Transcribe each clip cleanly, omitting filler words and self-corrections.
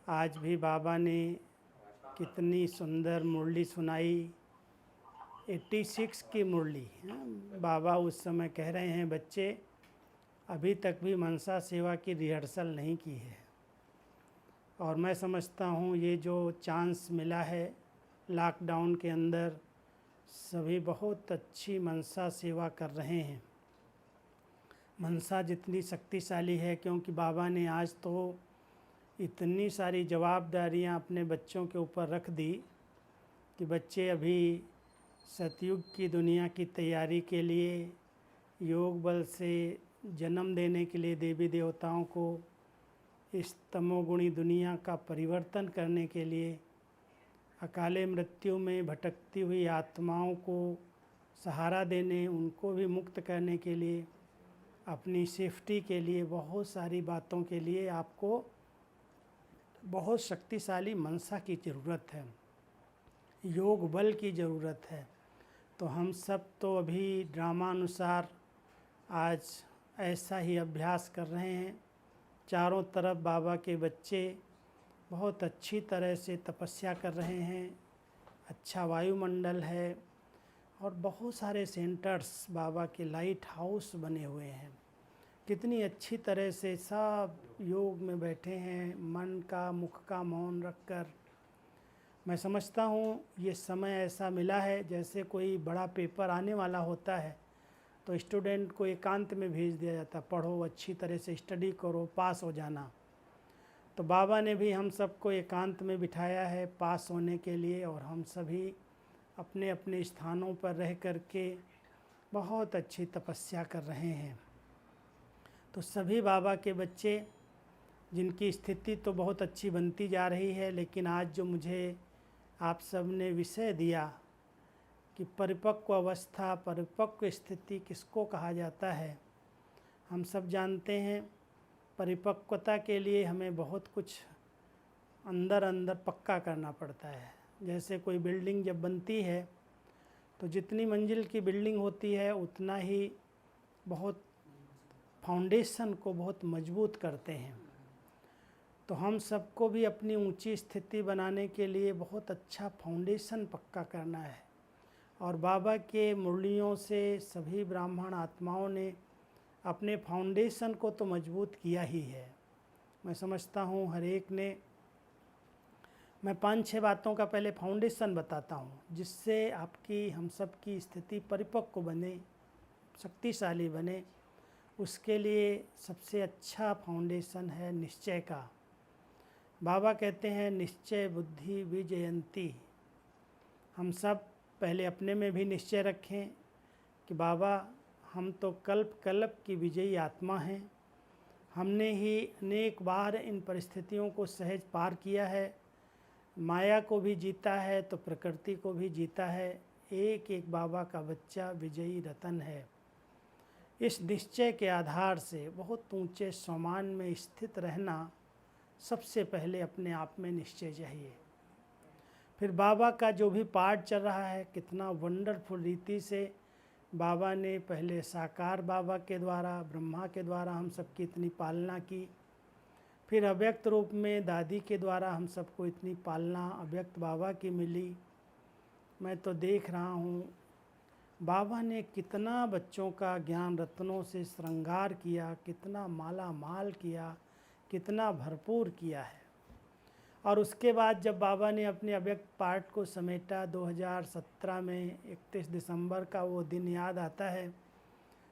आज भी बाबा ने कितनी सुंदर मुरली सुनाई। 86 की मुरली। बाबा उस समय कह रहे हैं, बच्चे अभी तक भी मनसा सेवा की रिहर्सल नहीं की है। और मैं समझता हूँ ये जो चांस मिला है लॉकडाउन के अंदर, सभी बहुत अच्छी मनसा सेवा कर रहे हैं। मनसा जितनी शक्तिशाली है, क्योंकि बाबा ने आज तो इतनी सारी जवाबदारियां अपने बच्चों के ऊपर रख दी कि बच्चे अभी सतयुग की दुनिया की तैयारी के लिए, योग बल से जन्म देने के लिए देवी देवताओं को, इस तमोगुणी दुनिया का परिवर्तन करने के लिए, अकाले मृत्यु में भटकती हुई आत्माओं को सहारा देने, उनको भी मुक्त करने के लिए, अपनी सेफ्टी के लिए, बहुत सारी बातों के लिए आपको बहुत शक्तिशाली मनसा की ज़रूरत है, योग बल की ज़रूरत है। तो हम सब तो अभी ड्रामानुसार आज ऐसा ही अभ्यास कर रहे हैं। चारों तरफ बाबा के बच्चे बहुत अच्छी तरह से तपस्या कर रहे हैं, अच्छा वायुमंडल है और बहुत सारे सेंटर्स बाबा के लाइट हाउस बने हुए हैं। कितनी अच्छी तरह से सब योग में बैठे हैं, मन का मुख का मौन रखकर। मैं समझता हूँ ये समय ऐसा मिला है जैसे कोई बड़ा पेपर आने वाला होता है तो स्टूडेंट को एकांत में भेज दिया जाता, पढ़ो, अच्छी तरह से स्टडी करो, पास हो जाना। तो बाबा ने भी हम सबको एकांत में बिठाया है पास होने के लिए, और हम सभी अपने अपने स्थानों पर रह कर के बहुत अच्छी तपस्या कर रहे हैं। तो सभी बाबा के बच्चे जिनकी स्थिति तो बहुत अच्छी बनती जा रही है, लेकिन आज जो मुझे आप सब ने विषय दिया कि परिपक्व अवस्था, परिपक्व स्थिति किसको कहा जाता है, हम सब जानते हैं। परिपक्वता के लिए हमें बहुत कुछ अंदर अंदर पक्का करना पड़ता है। जैसे कोई बिल्डिंग जब बनती है तो जितनी मंजिल की बिल्डिंग होती है उतना ही बहुत फाउंडेशन को बहुत मजबूत करते हैं। तो हम सबको भी अपनी ऊंची स्थिति बनाने के लिए बहुत अच्छा फाउंडेशन पक्का करना है। और बाबा के मुरलियों से सभी ब्राह्मण आत्माओं ने अपने फाउंडेशन को तो मजबूत किया ही है। मैं समझता हूँ हर एक ने, मैं 5-6 बातों का पहले फाउंडेशन बताता हूँ जिससे आपकी, हम सब की स्थिति परिपक्व बने, शक्तिशाली बने। उसके लिए सबसे अच्छा फाउंडेशन है निश्चय का। बाबा कहते हैं निश्चय बुद्धि विजयंती। हम सब पहले अपने में भी निश्चय रखें कि बाबा हम तो कल्प कल्प की विजयी आत्मा हैं। हमने ही अनेक बार इन परिस्थितियों को सहज पार किया है, माया को भी जीता है तो प्रकृति को भी जीता है। एक एक बाबा का बच्चा विजयी रतन है। इस निश्चय के आधार से बहुत ऊंचे सम्मान में स्थित रहना सबसे पहले अपने आप में निश्चय चाहिए। फिर बाबा का जो भी पाठ चल रहा है, कितना वंडरफुल रीति से बाबा ने पहले साकार बाबा के द्वारा, ब्रह्मा के द्वारा हम सबकी इतनी पालना की, फिर अव्यक्त रूप में दादी के द्वारा हम सबको इतनी पालना अव्यक्त बाबा की मिली। मैं तो देख रहा हूँ बाबा ने कितना बच्चों का ज्ञान रत्नों से श्रृंगार किया, कितना माला माल किया, कितना भरपूर किया है। और उसके बाद जब बाबा ने अपने अव्यक्त पाठ को समेटा 2017 में 31 दिसंबर का वो दिन याद आता है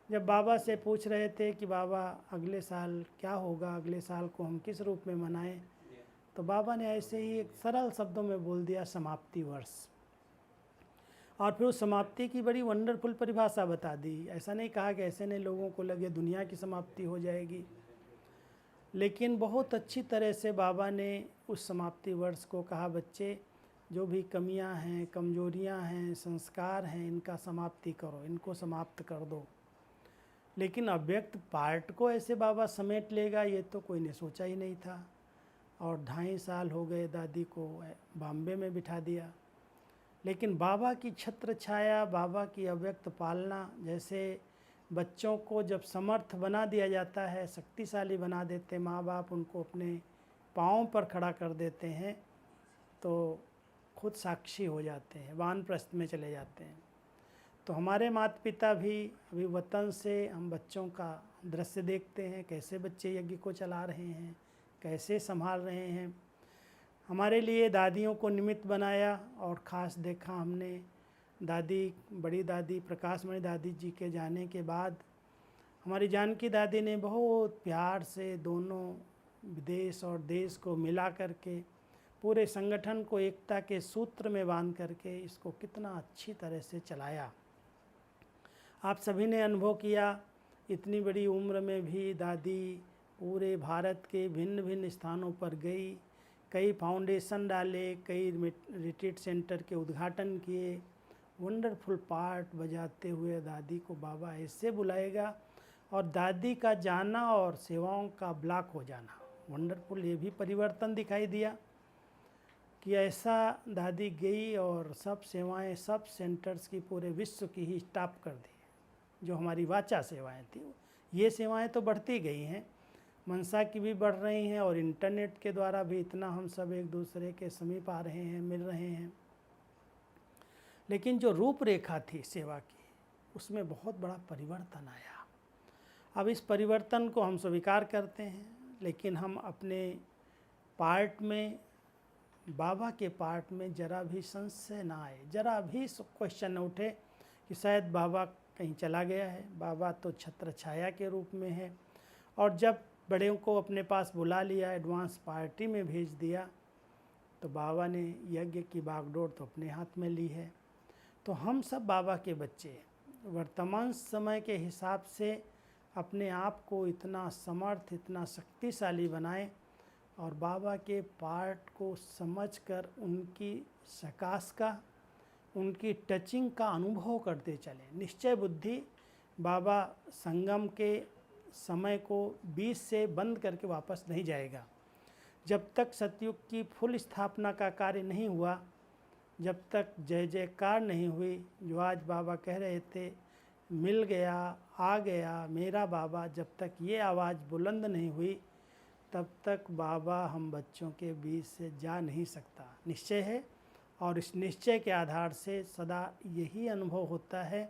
जब बाबा से पूछ रहे थे कि बाबा अगले साल क्या होगा, अगले साल को हम किस रूप में मनाएं। तो बाबा ने ऐसे ही एक सरल शब्दों में बोल दिया, समाप्ति वर्ष। और फिर उस समाप्ति की बड़ी वंडरफुल परिभाषा बता दी। ऐसा नहीं कहा कि ऐसे नहीं लोगों को लगे दुनिया की समाप्ति हो जाएगी, लेकिन बहुत अच्छी तरह से बाबा ने उस समाप्ति वर्ष को कहा, बच्चे जो भी कमियां हैं, कमजोरियां हैं, संस्कार हैं, इनका समाप्ति करो, इनको समाप्त कर दो। लेकिन अव्यक्त पार्ट को ऐसे बाबा समेट लेगा ये तो कोई ने सोचा ही नहीं था। और 2.5 साल हो गए दादी को बॉम्बे में बिठा दिया, लेकिन बाबा की छत्र छाया, बाबा की अव्यक्त पालना, जैसे बच्चों को जब समर्थ बना दिया जाता है, शक्तिशाली बना देते माँ बाप उनको अपने पाँव पर खड़ा कर देते हैं तो खुद साक्षी हो जाते हैं, वानप्रस्थ में चले जाते हैं। तो हमारे माता पिता भी अभी वतन से हम बच्चों का दृश्य देखते हैं, कैसे बच्चे यज्ञ को चला रहे हैं, कैसे संभाल रहे हैं। हमारे लिए दादियों को निमित्त बनाया और ख़ास देखा हमने दादी, बड़ी दादी प्रकाशमणि दादी जी के जाने के बाद हमारी जानकी दादी ने बहुत प्यार से दोनों विदेश और देश को मिला करके, पूरे संगठन को एकता के सूत्र में बांध करके इसको कितना अच्छी तरह से चलाया। आप सभी ने अनुभव किया, इतनी बड़ी उम्र में भी दादी पूरे भारत के भिन्न भिन्न स्थानों पर गई, कई फाउंडेशन डाले, कई रिट्रीट सेंटर के उद्घाटन किए, वंडरफुल पार्ट बजाते हुए दादी को बाबा ऐसे बुलाएगा, और दादी का जाना और सेवाओं का ब्लॉक हो जाना, वंडरफुल। ये भी परिवर्तन दिखाई दिया कि ऐसा दादी गई और सब सेवाएं, सब सेंटर्स की पूरे विश्व की ही स्टॉप कर दी। जो हमारी वाचा सेवाएं थी, ये सेवाएं तो बढ़ती गई हैं, मनसा की भी बढ़ रही हैं, और इंटरनेट के द्वारा भी इतना हम सब एक दूसरे के समीप आ रहे हैं, मिल रहे हैं। लेकिन जो रूपरेखा थी सेवा की, उसमें बहुत बड़ा परिवर्तन आया। अब इस परिवर्तन को हम स्वीकार करते हैं, लेकिन हम अपने पार्ट में, बाबा के पार्ट में जरा भी संशय ना आए, जरा भी क्वेश्चन न उठे कि शायद बाबा कहीं चला गया है। बाबा तो छत्र छाया के रूप में है, और जब बड़ों को अपने पास बुला लिया, एडवांस पार्टी में भेज दिया, तो बाबा ने यज्ञ की बागडोर तो अपने हाथ में ली है। तो हम सब बाबा के बच्चे वर्तमान समय के हिसाब से अपने आप को इतना समर्थ, इतना शक्तिशाली बनाएं, और बाबा के पार्ट को समझकर उनकी सकाश का, उनकी टचिंग का अनुभव करते चलें। निश्चय बुद्धि बाबा संगम के समय को 20 से बंद करके वापस नहीं जाएगा। जब तक सतयुग की फुल स्थापना का कार्य नहीं हुआ, जब तक जय जयकार नहीं हुई, जो आज बाबा कह रहे थे, मिल गया, आ गया मेरा बाबा, जब तक ये आवाज़ बुलंद नहीं हुई, तब तक बाबा हम बच्चों के बीच से जा नहीं सकता। निश्चय है, और इस निश्चय के आधार से सदा यही अनुभव होता है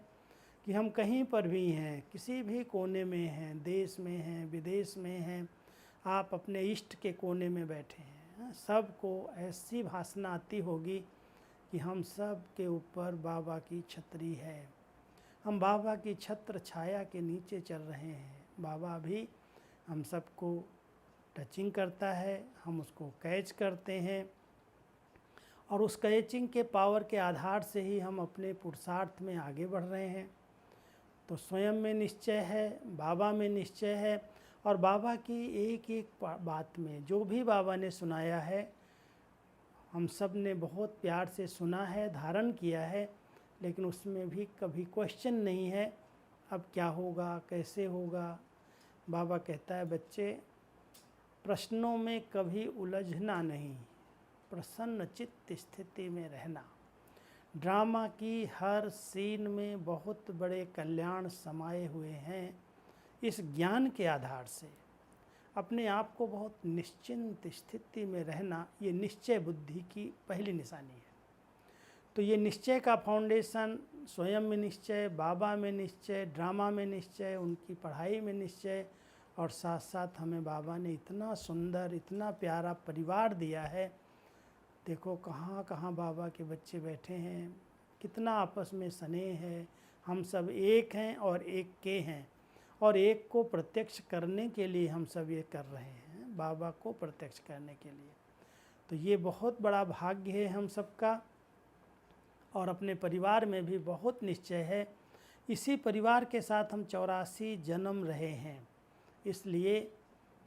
कि हम कहीं पर भी हैं, किसी भी कोने में हैं, देश में हैं, विदेश में हैं, आप अपने इष्ट के कोने में बैठे हैं, सबको ऐसी भासना आती होगी कि हम सब के ऊपर बाबा की छतरी है, हम बाबा की छत्र छाया के नीचे चल रहे हैं। बाबा भी हम सबको टचिंग करता है, हम उसको कैच करते हैं, और उस कैचिंग के पावर के आधार से ही हम अपने पुरुषार्थ में आगे बढ़ रहे हैं। तो स्वयं में निश्चय है, बाबा में निश्चय है, और बाबा की एक एक बात में जो भी बाबा ने सुनाया है, हम सब ने बहुत प्यार से सुना है, धारण किया है, लेकिन उसमें भी कभी क्वेश्चन नहीं है अब क्या होगा, कैसे होगा। बाबा कहता है, बच्चे प्रश्नों में कभी उलझना नहीं, प्रसन्न चित्त स्थिति में रहना। ड्रामा की हर सीन में बहुत बड़े कल्याण समाये हुए हैं। इस ज्ञान के आधार से अपने आप को बहुत निश्चिंत स्थिति में रहना, ये निश्चय बुद्धि की पहली निशानी है। तो ये निश्चय का फाउंडेशन, स्वयं में निश्चय, बाबा में निश्चय, ड्रामा में निश्चय, उनकी पढ़ाई में निश्चय, और साथ साथ हमें बाबा ने इतना सुंदर, इतना प्यारा परिवार दिया है। देखो कहाँ कहाँ बाबा के बच्चे बैठे हैं, कितना आपस में स्नेह है, हम सब एक हैं और एक के हैं, और एक को प्रत्यक्ष करने के लिए हम सब ये कर रहे हैं, बाबा को प्रत्यक्ष करने के लिए। तो ये बहुत बड़ा भाग्य है हम सबका, और अपने परिवार में भी बहुत निश्चय है। इसी परिवार के साथ हम 84 जन्म रहे हैं, इसलिए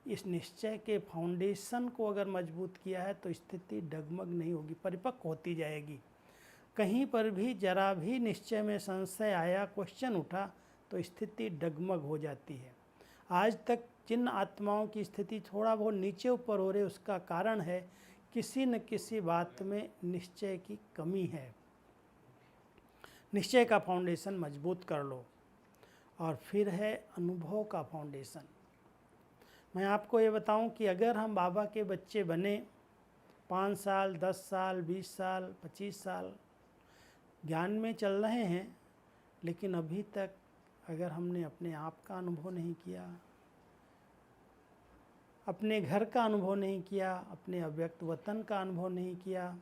इस निश्चय के फाउंडेशन को अगर मजबूत किया है तो स्थिति डगमग नहीं होगी, परिपक्व होती जाएगी। कहीं पर भी जरा भी निश्चय में संशय आया, क्वेश्चन उठा, तो स्थिति डगमग हो जाती है। आज तक जिन आत्माओं की स्थिति थोड़ा बहुत नीचे ऊपर हो रही है, उसका कारण है किसी न किसी बात में निश्चय की कमी है। निश्चय का फाउंडेशन मजबूत कर लो। और फिर है अनुभव का फाउंडेशन। मैं आपको ये बताऊं कि अगर हम बाबा के बच्चे बने 5 साल, 10 साल, 20 साल, 25 साल ज्ञान में चल रहे हैं, लेकिन अभी तक अगर हमने अपने आप का अनुभव नहीं किया, अपने घर का अनुभव नहीं किया, अपने अव्यक्त वतन का अनुभव नहीं किया,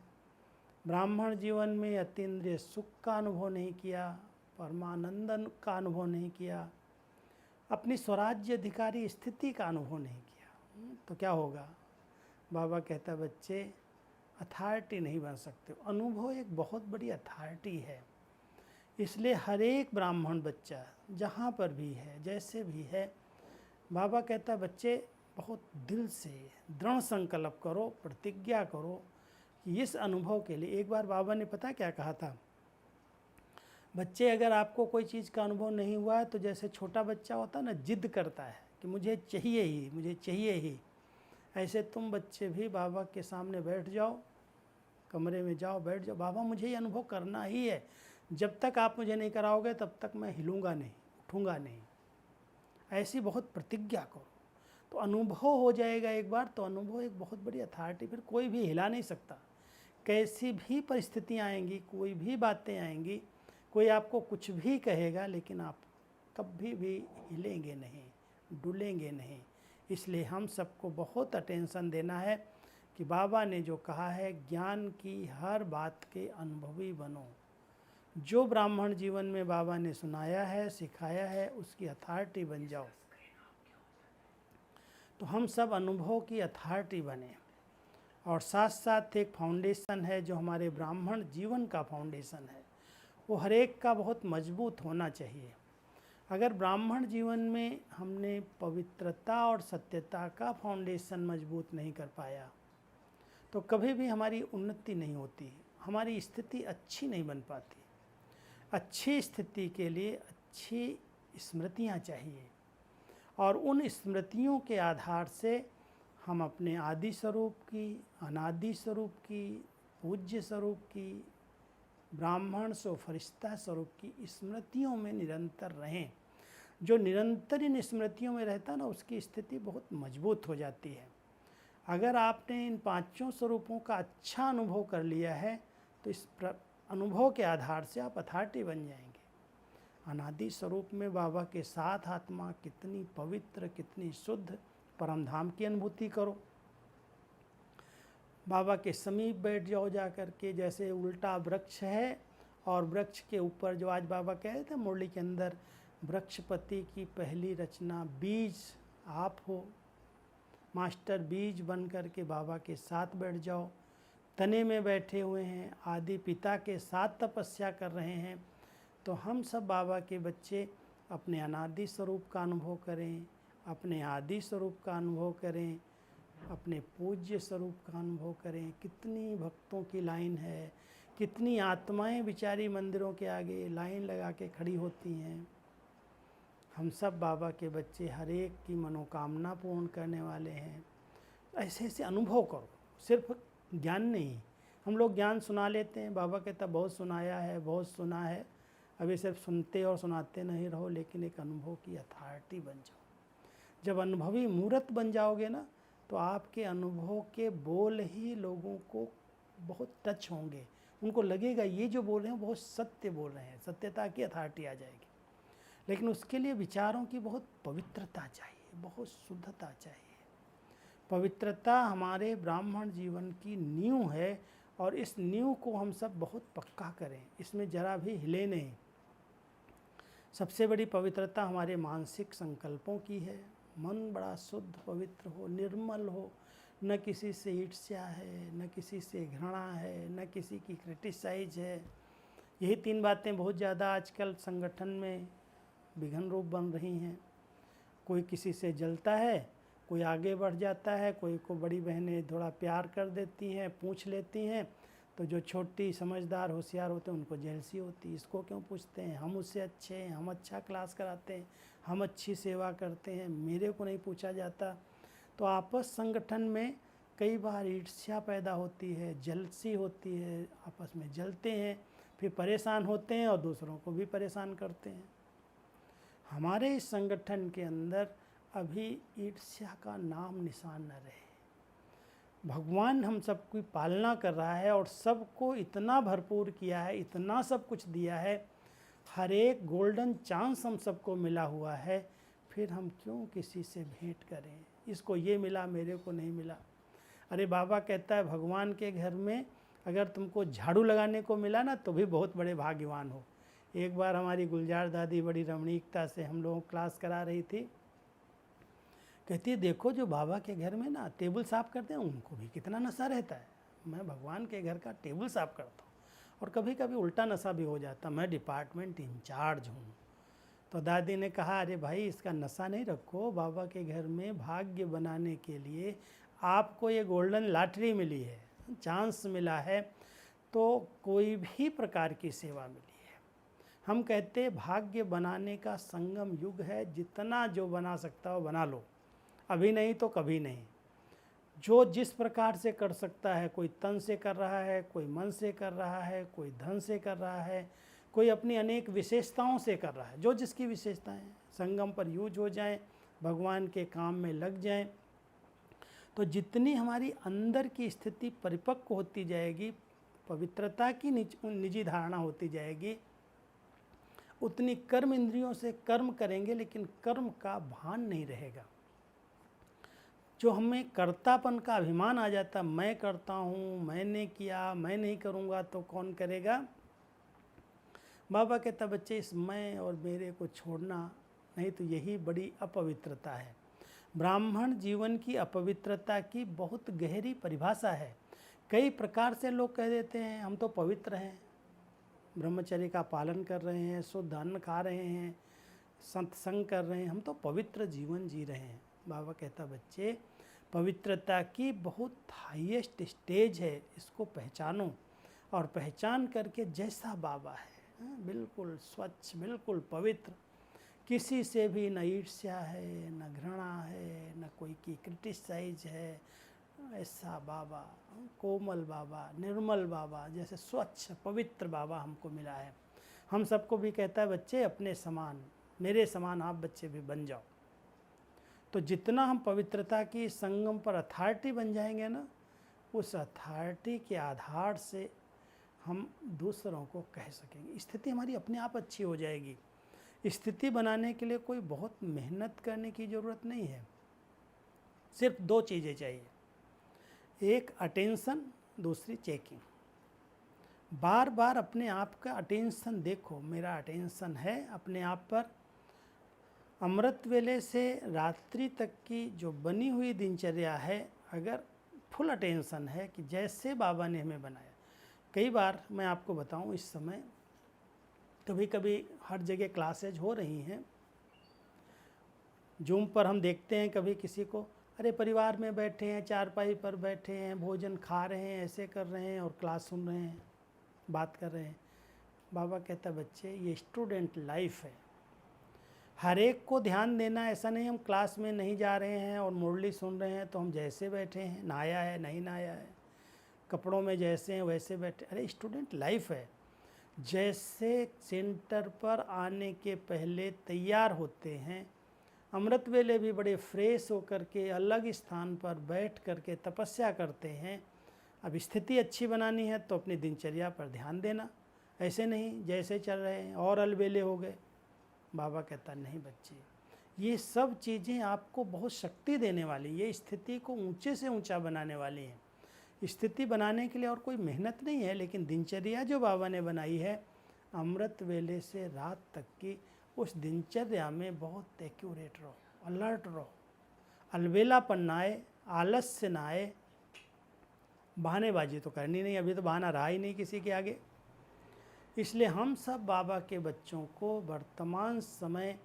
ब्राह्मण जीवन में अतीन्द्रिय सुख का अनुभव नहीं किया, परमानंद का अनुभव नहीं किया, अपनी स्वराज्य अधिकारी स्थिति का अनुभव नहीं किया, तो क्या होगा? बाबा कहता बच्चे अथॉरिटी नहीं बन सकते। अनुभव एक बहुत बड़ी अथॉरिटी है। इसलिए हर एक ब्राह्मण बच्चा जहाँ पर भी है, जैसे भी है, बाबा कहता बच्चे बहुत दिल से दृढ़ संकल्प करो, प्रतिज्ञा करो कि इस अनुभव के लिए। एक बार बाबा ने पता क्या कहा था, बच्चे अगर आपको कोई चीज़ का अनुभव नहीं हुआ है तो जैसे छोटा बच्चा होता है ना, जिद करता है कि मुझे चाहिए ही, मुझे चाहिए ही, ऐसे तुम बच्चे भी बाबा के सामने बैठ जाओ, कमरे में जाओ, बैठ जाओ, बाबा मुझे ये अनुभव करना ही है, जब तक आप मुझे नहीं कराओगे तब तक मैं हिलूँगा नहीं, उठूँगा नहीं। ऐसी बहुत प्रतिज्ञा करो, तो अनुभव हो जाएगा एक बार, तो अनुभव एक बहुत बड़ी अथॉरिटी, फिर कोई भी हिला नहीं सकता। कैसी भी परिस्थितियाँ आएंगी, कोई भी बातें आएंगी, कोई आपको कुछ भी कहेगा, लेकिन आप कभी भी हिलेंगे नहीं, डुलेंगे नहीं। इसलिए हम सबको बहुत अटेंशन देना है कि बाबा ने जो कहा है, ज्ञान की हर बात के अनुभवी बनो। जो ब्राह्मण जीवन में बाबा ने सुनाया है, सिखाया है, उसकी अथॉरिटी बन जाओ। तो हम सब अनुभव की अथॉरिटी बने। और साथ साथ एक फाउंडेशन है जो हमारे ब्राह्मण जीवन का फाउंडेशन है, वो हर एक का बहुत मजबूत होना चाहिए। अगर ब्राह्मण जीवन में हमने पवित्रता और सत्यता का फाउंडेशन मजबूत नहीं कर पाया तो कभी भी हमारी उन्नति नहीं होती, हमारी स्थिति अच्छी नहीं बन पाती। अच्छी स्थिति के लिए अच्छी स्मृतियाँ चाहिए, और उन स्मृतियों के आधार से हम अपने आदि स्वरूप की, अनादि स्वरूप की, पूज्य स्वरूप की, ब्राह्मण सो फरिश्ता स्वरूप की स्मृतियों में निरंतर रहें। जो निरंतर इन स्मृतियों में रहता ना, उसकी स्थिति बहुत मजबूत हो जाती है। अगर आपने इन पांचों स्वरूपों का अच्छा अनुभव कर लिया है तो इस अनुभव के आधार से आप अथॉरिटी बन जाएंगे। अनादि स्वरूप में बाबा के साथ आत्मा कितनी पवित्र, कितनी शुद्ध, परम धाम की अनुभूति करो। बाबा के समीप बैठ जाओ जा कर के, जैसे उल्टा वृक्ष है और वृक्ष के ऊपर जो आज बाबा कह रहे थे मुरली के अंदर, वृक्षपति की पहली रचना बीज आप हो। मास्टर बीज बन कर के बाबा के साथ बैठ जाओ। तने में बैठे हुए हैं, आदि पिता के साथ तपस्या कर रहे हैं। तो हम सब बाबा के बच्चे अपने अनादि स्वरूप का अनुभव करें, अपने आदि स्वरूप का अनुभव करें, अपने पूज्य स्वरूप का अनुभव करें। कितनी भक्तों की लाइन है, कितनी आत्माएं बेचारी मंदिरों के आगे लाइन लगा के खड़ी होती हैं। हम सब बाबा के बच्चे, हर एक की मनोकामना पूर्ण करने वाले हैं। ऐसे ऐसे अनुभव करो, सिर्फ ज्ञान नहीं। हम लोग ज्ञान सुना लेते हैं, बाबा कहता बहुत सुनाया है, बहुत सुना है, अभी सिर्फ सुनते और सुनाते नहीं रहो, लेकिन एक अनुभव की अथॉरिटी बन जाओ। जब अनुभवी मूर्त बन जाओगे ना, तो आपके अनुभव के बोल ही लोगों को बहुत टच होंगे, उनको लगेगा ये जो बोल रहे हैं बहुत सत्य बोल रहे हैं, सत्यता की अथॉरिटी आ जाएगी। लेकिन उसके लिए विचारों की बहुत पवित्रता चाहिए, बहुत शुद्धता चाहिए। पवित्रता हमारे ब्राह्मण जीवन की नींव है, और इस नींव को हम सब बहुत पक्का करें, इसमें जरा भी हिले नहीं। सबसे बड़ी पवित्रता हमारे मानसिक संकल्पों की है। मन बड़ा शुद्ध पवित्र हो, निर्मल हो, न किसी से ईर्ष्या है, न किसी से घृणा है, न किसी की क्रिटिसाइज है। यही तीन बातें बहुत ज़्यादा आजकल संगठन में विघन रूप बन रही हैं। कोई किसी से जलता है, कोई आगे बढ़ जाता है, कोई को बड़ी बहनें थोड़ा प्यार कर देती हैं, पूछ लेती हैं, तो जो छोटी समझदार होशियार होते हैं उनको जेलसी होती। इसको क्यों पूछते हैं, हम उससे अच्छे हैं, हम अच्छा क्लास कराते हैं, हम अच्छी सेवा करते हैं, मेरे को नहीं पूछा जाता। तो आपस संगठन में कई बार ईर्ष्या पैदा होती है, जेलसी होती है, आपस में जलते हैं, फिर परेशान होते हैं और दूसरों को भी परेशान करते हैं। हमारे इस संगठन के अंदर अभी ईर्ष्या का नाम निशान न रहे। भगवान हम सबकी पालना कर रहा है और सबको इतना भरपूर किया है, इतना सब कुछ दिया है, हर एक गोल्डन चांस हम सबको मिला हुआ है, फिर हम क्यों किसी से भेंट करें, इसको ये मिला मेरे को नहीं मिला। अरे बाबा कहता है भगवान के घर में अगर तुमको झाड़ू लगाने को मिला ना तो भी बहुत बड़े भाग्यवान हो। एक बार हमारी गुलजार दादी बड़ी रमणीकता से हम लोगों को क्लास करा रही थी, कहती है देखो जो बाबा के घर में ना टेबल साफ़ करते हैं उनको भी कितना नशा रहता है, मैं भगवान के घर का टेबल साफ़ करता हूँ और कभी कभी उल्टा नशा भी हो जाता, मैं डिपार्टमेंट इंचार्ज हूँ। तो दादी ने कहा अरे भाई इसका नशा नहीं रखो, बाबा के घर में भाग्य बनाने के लिए आपको ये गोल्डन लॉटरी मिली है, चांस मिला है, तो कोई भी प्रकार की सेवा मिली है। हम कहते भाग्य बनाने का संगम युग है, जितना जो बना सकता हो बना लो, अभी नहीं तो कभी नहीं। जो जिस प्रकार से कर सकता है, कोई तन से कर रहा है, कोई मन से कर रहा है, कोई धन से कर रहा है, कोई अपनी अनेक विशेषताओं से कर रहा है। जो जिसकी विशेषताएं संगम पर यूज हो जाएं, भगवान के काम में लग जाएं, तो जितनी हमारी अंदर की स्थिति परिपक्व होती जाएगी, पवित्रता की निजी धारणा होती जाएगी, उतनी कर्म इंद्रियों से कर्म करेंगे लेकिन कर्म का भान नहीं रहेगा। जो हमें कर्तापन का अभिमान आ जाता, मैं करता हूँ, मैंने किया, मैं नहीं करूँगा तो कौन करेगा। बाबा कहता बच्चे इस मैं और मेरे को छोड़ना नहीं तो यही बड़ी अपवित्रता है। ब्राह्मण जीवन की अपवित्रता की बहुत गहरी परिभाषा है। कई प्रकार से लोग कह देते हैं हम तो पवित्र हैं, ब्रह्मचर्य का पालन कर रहे हैं, शुद्ध अन्न खा रहे हैं, सत्संग कर रहे हैं, हम तो पवित्र जीवन जी रहे हैं। बाबा कहता बच्चे पवित्रता की बहुत हाईएस्ट स्टेज है, इसको पहचानो और पहचान करके जैसा बाबा है बिल्कुल स्वच्छ, बिल्कुल पवित्र, किसी से भी न ईर्ष्या है, न घृणा है, न कोई की क्रिटिसाइज है, ऐसा बाबा, कोमल बाबा, निर्मल बाबा, जैसे स्वच्छ पवित्र बाबा हमको मिला है। हम सबको भी कहता है बच्चे अपने समान, मेरे समान आप बच्चे भी बन जाओ। तो जितना हम पवित्रता की संगम पर अथॉरिटी बन जाएंगे ना, उस अथॉरिटी के आधार से हम दूसरों को कह सकेंगे, स्थिति हमारी अपने आप अच्छी हो जाएगी। स्थिति बनाने के लिए कोई बहुत मेहनत करने की ज़रूरत नहीं है, सिर्फ दो चीज़ें चाहिए, एक अटेंशन, दूसरी चेकिंग। बार बार अपने आप का अटेंशन देखो, मेरा अटेंशन है अपने आप पर। अमृत वेले से रात्रि तक की जो बनी हुई दिनचर्या है, अगर फुल अटेंशन है कि जैसे बाबा ने हमें बनाया। कई बार मैं आपको बताऊं, इस समय कभी कभी हर जगह क्लासेज हो रही हैं, जूम पर हम देखते हैं कभी किसी को, अरे परिवार में बैठे हैं, चारपाई पर बैठे हैं, भोजन खा रहे हैं, ऐसे कर रहे हैं और क्लास सुन रहे हैं, बात कर रहे हैं। बाबा कहता बच्चे ये स्टूडेंट लाइफ है, हर एक को ध्यान देना। ऐसा नहीं हम क्लास में नहीं जा रहे हैं और मुरली सुन रहे हैं तो हम जैसे बैठे हैं, नहाया है नहीं नहाया है, कपड़ों में जैसे हैं वैसे बैठे। अरे स्टूडेंट लाइफ है, जैसे सेंटर पर आने के पहले तैयार होते हैं, अमृत वेले भी बड़े फ्रेश होकर के अलग स्थान पर बैठ करके तपस्या करते हैं। अब स्थिति अच्छी बनानी है तो अपनी दिनचर्या पर ध्यान देना, ऐसे नहीं जैसे चल रहे हैं और अलबेले हो गए। बाबा कहता नहीं बच्चे, ये सब चीज़ें आपको बहुत शक्ति देने वाली, ये स्थिति को ऊंचे से ऊंचा बनाने वाली हैं। स्थिति बनाने के लिए और कोई मेहनत नहीं है, लेकिन दिनचर्या जो बाबा ने बनाई है अमृत वेले से रात तक की, उस दिनचर्या में बहुत एक्यूरेट रहो, अलर्ट रहो, अलबेलापन ना आए, आलस्य ना आए। बहानेबाजी तो करनी नहीं, अभी तो बहाना रहा ही नहीं किसी के आगे। इसलिए हम सब बाबा के बच्चों को वर्तमान समय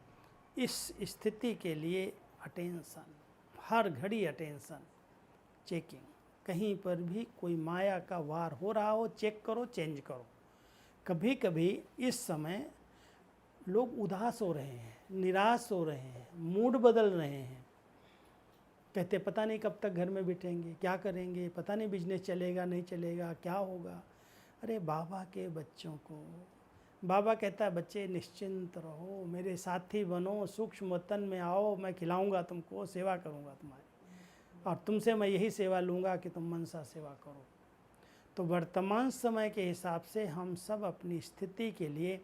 इस स्थिति के लिए अटेंशन, हर घड़ी अटेंशन, चेकिंग, कहीं पर भी कोई माया का वार हो रहा हो चेक करो, चेंज करो। कभी कभी इस समय लोग उदास हो रहे हैं, निराश हो रहे हैं, मूड बदल रहे हैं, कहते पता नहीं कब तक घर में बैठेंगे, क्या करेंगे, पता नहीं बिजनेस चलेगा नहीं चलेगा, क्या होगा। अरे बाबा के बच्चों को बाबा कहता है बच्चे निश्चिंत रहो, मेरे साथी बनो, सूक्ष्म वतन में आओ, मैं खिलाऊंगा तुमको, सेवा करूंगा तुम्हारी, और तुमसे मैं यही सेवा लूँगा कि तुम मनसा सेवा करो। तो वर्तमान समय के हिसाब से हम सब अपनी स्थिति के लिए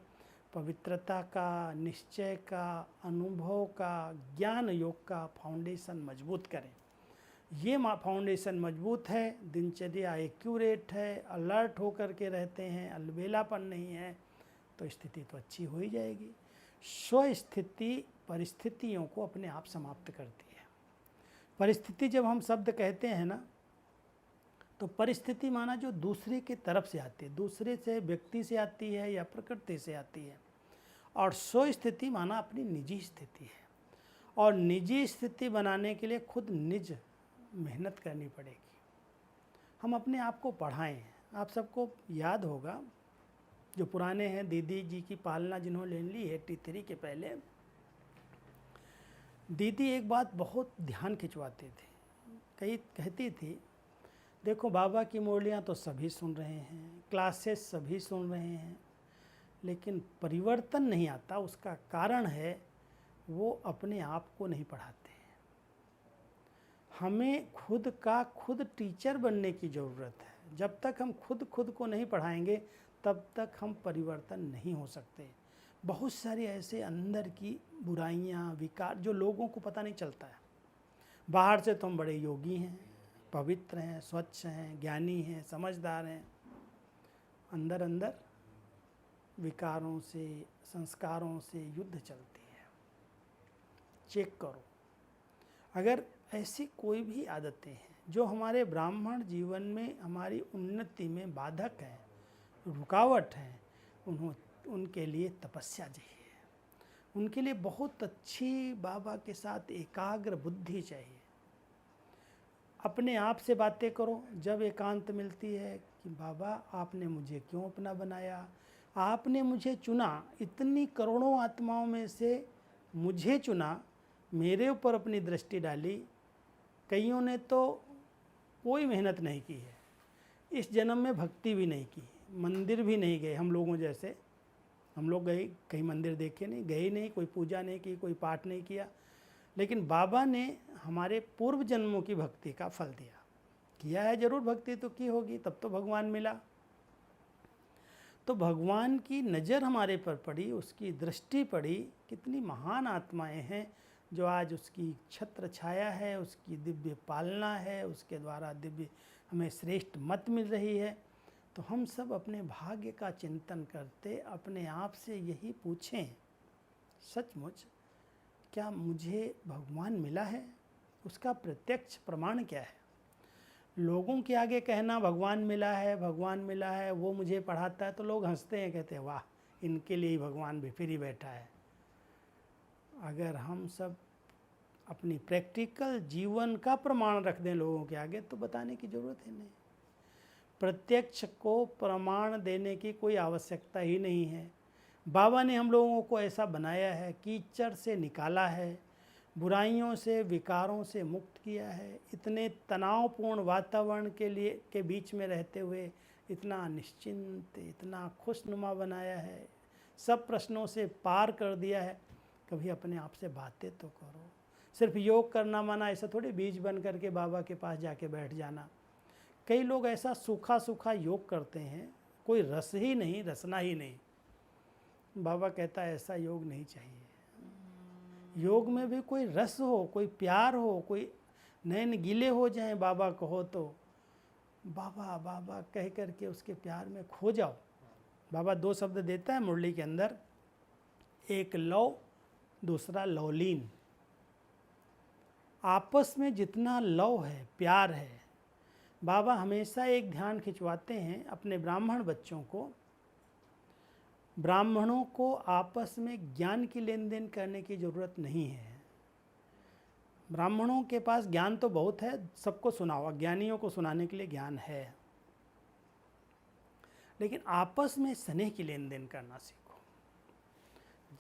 पवित्रता का, निश्चय का, अनुभव का, ज्ञान योग का फाउंडेशन मजबूत करें। ये फाउंडेशन मजबूत है, दिनचर्या एक्यूरेट है, अलर्ट होकर के रहते हैं, अलबेलापन नहीं है, तो स्थिति तो अच्छी हो ही जाएगी। स्वस्थिति परिस्थितियों को अपने आप समाप्त करती है। परिस्थिति जब हम शब्द कहते हैं ना, तो परिस्थिति माना जो दूसरे की तरफ से आती है, दूसरे से, व्यक्ति से आती है या प्रकृति से आती है, और स्वस्थिति माना अपनी निजी स्थिति है। और निजी स्थिति बनाने के लिए खुद निज मेहनत करनी पड़ेगी। हम अपने आप को पढ़ाएं। आप सबको याद होगा, जो पुराने हैं, दीदी जी की पालना जिन्होंने ले ली 83 के पहले, दीदी एक बात बहुत ध्यान खिंचवाती थी। कहती थी, देखो बाबा की मुरलियाँ तो सभी सुन रहे हैं, क्लासेस सभी सुन रहे हैं, लेकिन परिवर्तन नहीं आता। उसका कारण है वो अपने आप को नहीं पढ़ाते हैं। हमें खुद टीचर बनने की ज़रूरत है। जब तक हम खुद को नहीं पढ़ाएंगे तब तक हम परिवर्तन नहीं हो सकते। बहुत सारी ऐसे अंदर की बुराइयां, विकार जो लोगों को पता नहीं चलता है। बाहर से तो हम बड़े योगी हैं, पवित्र हैं, स्वच्छ हैं, ज्ञानी हैं, समझदार हैं, अंदर अंदर विकारों से, संस्कारों से युद्ध चलती है। चेक करो, अगर ऐसी कोई भी आदतें हैं जो हमारे ब्राह्मण जीवन में हमारी उन्नति में बाधक हैं, रुकावट हैं, उनके लिए तपस्या चाहिए। उनके लिए बहुत अच्छी बाबा के साथ एकाग्र बुद्धि चाहिए। अपने आप से बातें करो जब एकांत मिलती है कि बाबा आपने मुझे क्यों अपना बनाया, आपने मुझे चुना, इतनी करोड़ों आत्माओं में से मुझे चुना, मेरे ऊपर अपनी दृष्टि डाली। कईयों ने तो कोई मेहनत नहीं की है, इस जन्म में भक्ति भी नहीं की, मंदिर भी नहीं गए। हम लोगों जैसे हम लोग गए, कहीं मंदिर देखे नहीं, गए नहीं, कोई पूजा नहीं की, कोई पाठ नहीं किया, लेकिन बाबा ने हमारे पूर्व जन्मों की भक्ति का फल दिया। किया है जरूर, भक्ति तो की होगी, तब तो भगवान मिला। तो भगवान की नज़र हमारे पर पड़ी, उसकी दृष्टि पड़ी। कितनी महान आत्माएं हैं जो आज उसकी छत्र छाया है, उसकी दिव्य पालना है, उसके द्वारा दिव्य हमें श्रेष्ठ मत मिल रही है। तो हम सब अपने भाग्य का चिंतन करते अपने आप से यही पूछें, सचमुच क्या मुझे भगवान मिला है? उसका प्रत्यक्ष प्रमाण क्या है? लोगों के आगे कहना भगवान मिला है, भगवान मिला है, वो मुझे पढ़ाता है, तो लोग हंसते हैं, कहते हैं वाह, इनके लिए ही भगवान भी फिर ही बैठा है। अगर हम सब अपनी प्रैक्टिकल जीवन का प्रमाण रख दें लोगों के आगे, तो बताने की ज़रूरत ही नहीं। प्रत्यक्ष को प्रमाण देने की कोई आवश्यकता ही नहीं है। बाबा ने हम लोगों को ऐसा बनाया है, कीचड़ से निकाला है, बुराइयों से, विकारों से मुक्त किया है। इतने तनावपूर्ण वातावरण के बीच में रहते हुए इतना निश्चिंत, इतना खुशनुमा बनाया है, सब प्रश्नों से पार कर दिया है। कभी अपने आप से बातें तो करो। सिर्फ योग करना माना ऐसा थोड़ी बीज बन करके बाबा के पास जाके बैठ जाना। कई लोग ऐसा सूखा सूखा योग करते हैं, कोई रस ही नहीं, रसना ही नहीं। बाबा कहता है ऐसा योग नहीं चाहिए। योग में भी कोई रस हो, कोई प्यार हो, कोई नैन गीले हो जाएं बाबा कहो तो, बाबा बाबा कह करके उसके प्यार में खो जाओ। बाबा दो शब्द देता है मुरली के अंदर, एक लव, दूसरा लवलीन। आपस में जितना लव है, प्यार है, बाबा हमेशा एक ध्यान खिंचवाते हैं अपने ब्राह्मण बच्चों को। ब्राह्मणों को आपस में ज्ञान की लेन देन करने की ज़रूरत नहीं है। ब्राह्मणों के पास ज्ञान तो बहुत है, सबको सुनाओ, अज्ञानियों को सुनाने के लिए ज्ञान है, लेकिन आपस में स्नेह की लेन देन करना सीखो।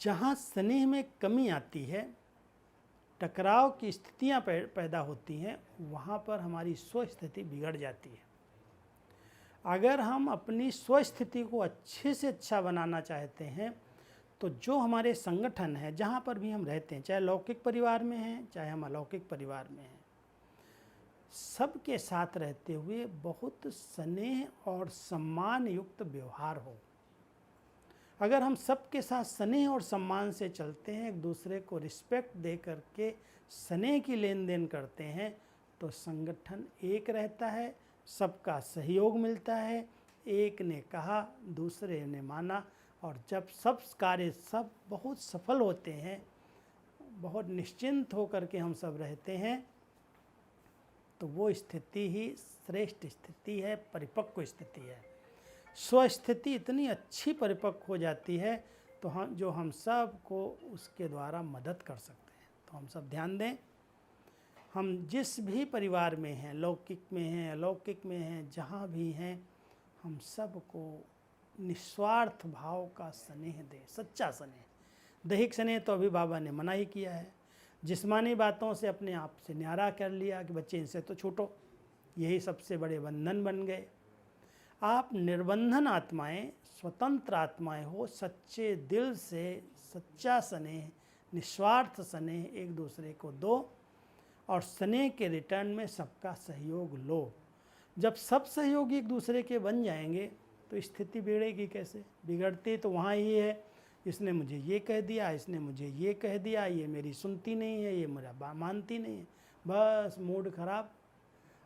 जहाँ स्नेह में कमी आती है, टकराव की स्थितियाँ पैदा होती हैं, वहाँ पर हमारी स्वस्थिति बिगड़ जाती है। अगर हम अपनी स्वस्थिति को अच्छे से अच्छा बनाना चाहते हैं तो जो हमारे संगठन है, जहाँ पर भी हम रहते हैं, चाहे लौकिक परिवार में हैं चाहे हम अलौकिक परिवार में हैं, सबके साथ रहते हुए बहुत स्नेह और सम्मान युक्त व्यवहार हो। अगर हम सबके साथ स्नेह और सम्मान से चलते हैं, एक दूसरे को रिस्पेक्ट दे करके स्नेह की लेन देन करते हैं, तो संगठन एक रहता है, सबका सहयोग मिलता है। एक ने कहा, दूसरे ने माना, और जब सब कार्य सब बहुत सफल होते हैं, बहुत निश्चिंत होकर के हम सब रहते हैं, तो वो स्थिति ही श्रेष्ठ स्थिति है, परिपक्व स्थिति है। स्वस्थिति इतनी अच्छी परिपक्व हो जाती है तो हम सब को उसके द्वारा मदद कर सकते हैं। तो हम सब ध्यान दें, हम जिस भी परिवार में हैं, लौकिक में हैं, अलौकिक में हैं, जहाँ भी हैं, हम सब को निस्वार्थ भाव का स्नेह दें, सच्चा स्नेह। दैहिक स्नेह तो अभी बाबा ने मना ही किया है। जिस्मानी बातों से अपने आप से न्यारा कर लिया कि बच्चे इनसे तो छूटो, यही सबसे बड़े बंधन बन गए। आप निर्बंधन आत्माएं, स्वतंत्र आत्माएं हो, सच्चे दिल से सच्चा स्नेह, निस्वार्थ स्नेह एक दूसरे को दो, और स्नेह के रिटर्न में सबका सहयोग लो। जब सब सहयोगी एक दूसरे के बन जाएंगे तो स्थिति बिगड़ेगी कैसे? बिगड़ती तो वहाँ ही है, इसने मुझे ये कह दिया, इसने मुझे ये कह दिया, ये मेरी सुनती नहीं है, ये मेरा मानती नहीं है, बस मूड खराब।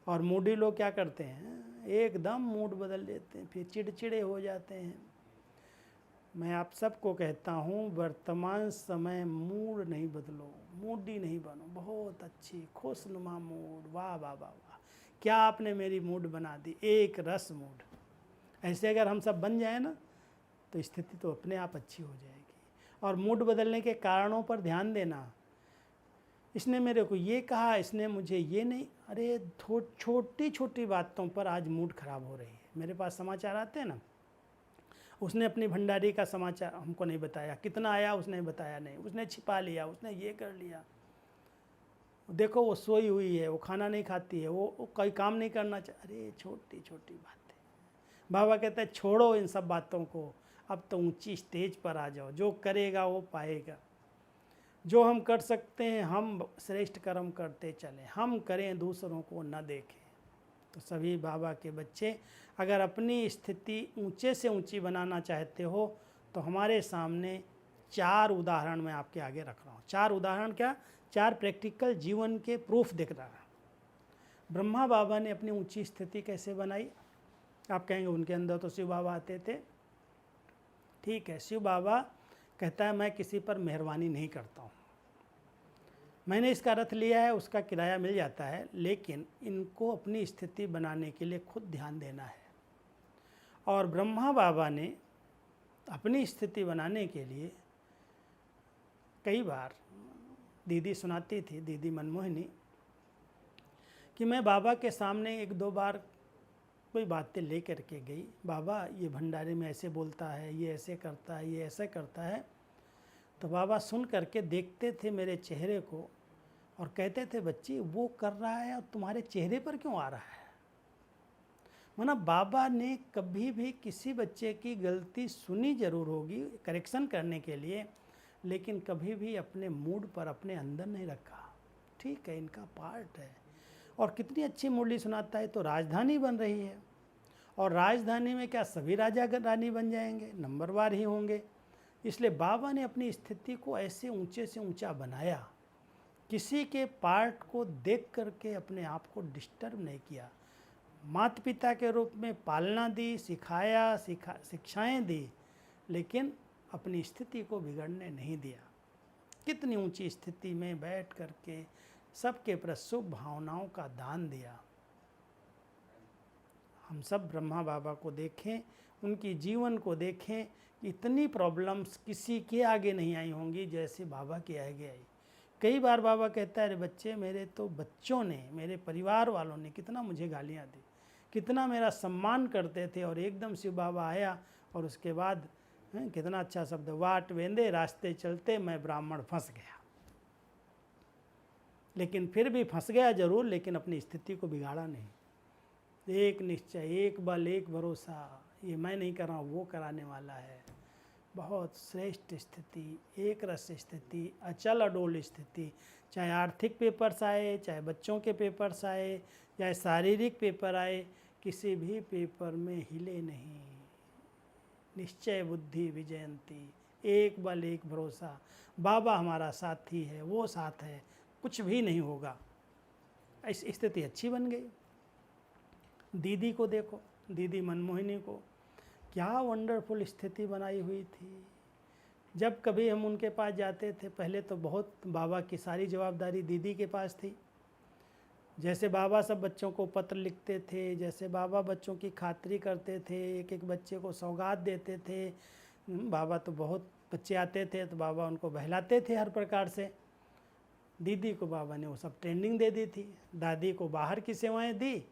और मूडी लोग क्या करते हैं, एकदम मूड बदल देते हैं, फिर चिड़चिड़े हो जाते हैं। मैं आप सबको कहता हूँ, वर्तमान समय मूड नहीं बदलो, मूडी नहीं बनो, बहुत अच्छी खुशनुमा मूड, वाह वाह वाह वाह, क्या आपने मेरी मूड बना दी, एक रस मूड। ऐसे अगर हम सब बन जाए ना तो स्थिति तो अपने आप अच्छी हो जाएगी। और मूड बदलने के कारणों पर ध्यान देना, इसने मेरे को ये कहा, इसने मुझे ये नहीं, अरे छोटी छोटी बातों पर आज मूड खराब हो रही है। मेरे पास समाचार आते हैं ना, उसने अपनी भंडारी का समाचार हमको नहीं बताया, कितना आया उसने बताया नहीं, उसने छिपा लिया, उसने ये कर लिया, देखो वो सोई हुई है, वो खाना नहीं खाती है, वो कोई काम नहीं करना चाह, अरे छोटी छोटी बातें। बाबा कहते हैं छोड़ो इन सब बातों को, अब तो ऊंची स्टेज पर आ जाओ, जो करेगा वो पाएगा। जो हम कर सकते हैं हम श्रेष्ठ कर्म करते चलें, हम करें, दूसरों को न देखें। तो सभी बाबा के बच्चे अगर अपनी स्थिति ऊंचे से ऊंची बनाना चाहते हो तो हमारे सामने 4 उदाहरण मैं आपके आगे रख रहा हूँ। 4 उदाहरण क्या, 4 प्रैक्टिकल जीवन के प्रूफ दिख रहा है। ब्रह्मा बाबा ने अपनी ऊंची स्थिति कैसे बनाई? आप कहेंगे उनके अंदर तो शिव बाबा आते थे। ठीक है, शिव बाबा कहता है मैं किसी पर मेहरबानी नहीं करता हूँ, मैंने इसका अर्थ लिया है, उसका किराया मिल जाता है, लेकिन इनको अपनी स्थिति बनाने के लिए खुद ध्यान देना है। और ब्रह्मा बाबा ने अपनी स्थिति बनाने के लिए कई बार, दीदी सुनाती थी, दीदी मनमोहिनी, कि मैं बाबा के सामने 1-2 बार कोई बातें ले कर के गई, बाबा ये भंडारे में ऐसे बोलता है, ये ऐसे करता है, ये ऐसे करता है। तो बाबा सुन करके देखते थे मेरे चेहरे को और कहते थे बच्ची वो कर रहा है और तुम्हारे चेहरे पर क्यों आ रहा है। माना बाबा ने कभी भी किसी बच्चे की गलती सुनी जरूर होगी करेक्शन करने के लिए, लेकिन कभी भी अपने मूड पर अपने अंदर नहीं रखा। ठीक है, इनका पार्ट है। और कितनी अच्छी मुरली सुनाता है, तो राजधानी बन रही है, और राजधानी में क्या सभी राजा रानी बन जाएंगे, नंबरवार ही होंगे। इसलिए बाबा ने अपनी स्थिति को ऐसे ऊंचे से ऊंचा बनाया, किसी के पार्ट को देख करके अपने आप को डिस्टर्ब नहीं किया। माता पिता के रूप में पालना दी, सिखाया, शिक्षाएं दी, लेकिन अपनी स्थिति को बिगड़ने नहीं दिया। कितनी ऊंची स्थिति में बैठ करके सबके प्रति शुभ भावनाओं का दान दिया। हम सब ब्रह्मा बाबा को देखें, उनकी जीवन को देखें, इतनी प्रॉब्लम्स किसी के आगे नहीं आई होंगी जैसे बाबा के आगे आई। कई बार बाबा कहता है, अरे बच्चे, मेरे तो बच्चों ने, मेरे परिवार वालों ने कितना मुझे गालियाँ दी, कितना मेरा सम्मान करते थे, और एकदम शिव बाबा आया और उसके बाद कितना अच्छा शब्द, वाट वेंदे रास्ते चलते मैं ब्राह्मण फंस गया। लेकिन फिर भी फंस गया जरूर, लेकिन अपनी स्थिति को बिगाड़ा नहीं। एक निश्चय, एक बल, एक भरोसा, ये मैं नहीं कर रहा हूँ, वो कराने वाला है। बहुत श्रेष्ठ स्थिति, एक रस स्थिति, अचल अडोल स्थिति। चाहे आर्थिक पेपर्स आए, चाहे बच्चों के पेपर्स आए, चाहे शारीरिक पेपर आए, किसी भी पेपर में हिले नहीं। निश्चय बुद्धि विजयंती, एक बल एक भरोसा। बाबा हमारा साथी है, वो साथ है, कुछ भी नहीं होगा। इस स्थिति अच्छी बन गई। दीदी को देखो, दीदी मनमोहिनी को, क्या वंडरफुल स्थिति बनाई हुई थी। जब कभी हम उनके पास जाते थे, पहले तो बहुत बाबा की सारी जवाबदारी दीदी के पास थी। जैसे बाबा सब बच्चों को पत्र लिखते थे, जैसे बाबा बच्चों की खातिरी करते थे, एक एक बच्चे को सौगात देते थे। बाबा तो बहुत बच्चे आते थे तो बाबा उनको बहलाते थे हर प्रकार से। दीदी को बाबा ने वो सब ट्रेनिंग दे दी थी। दादी को बाहर की सेवाएं दी,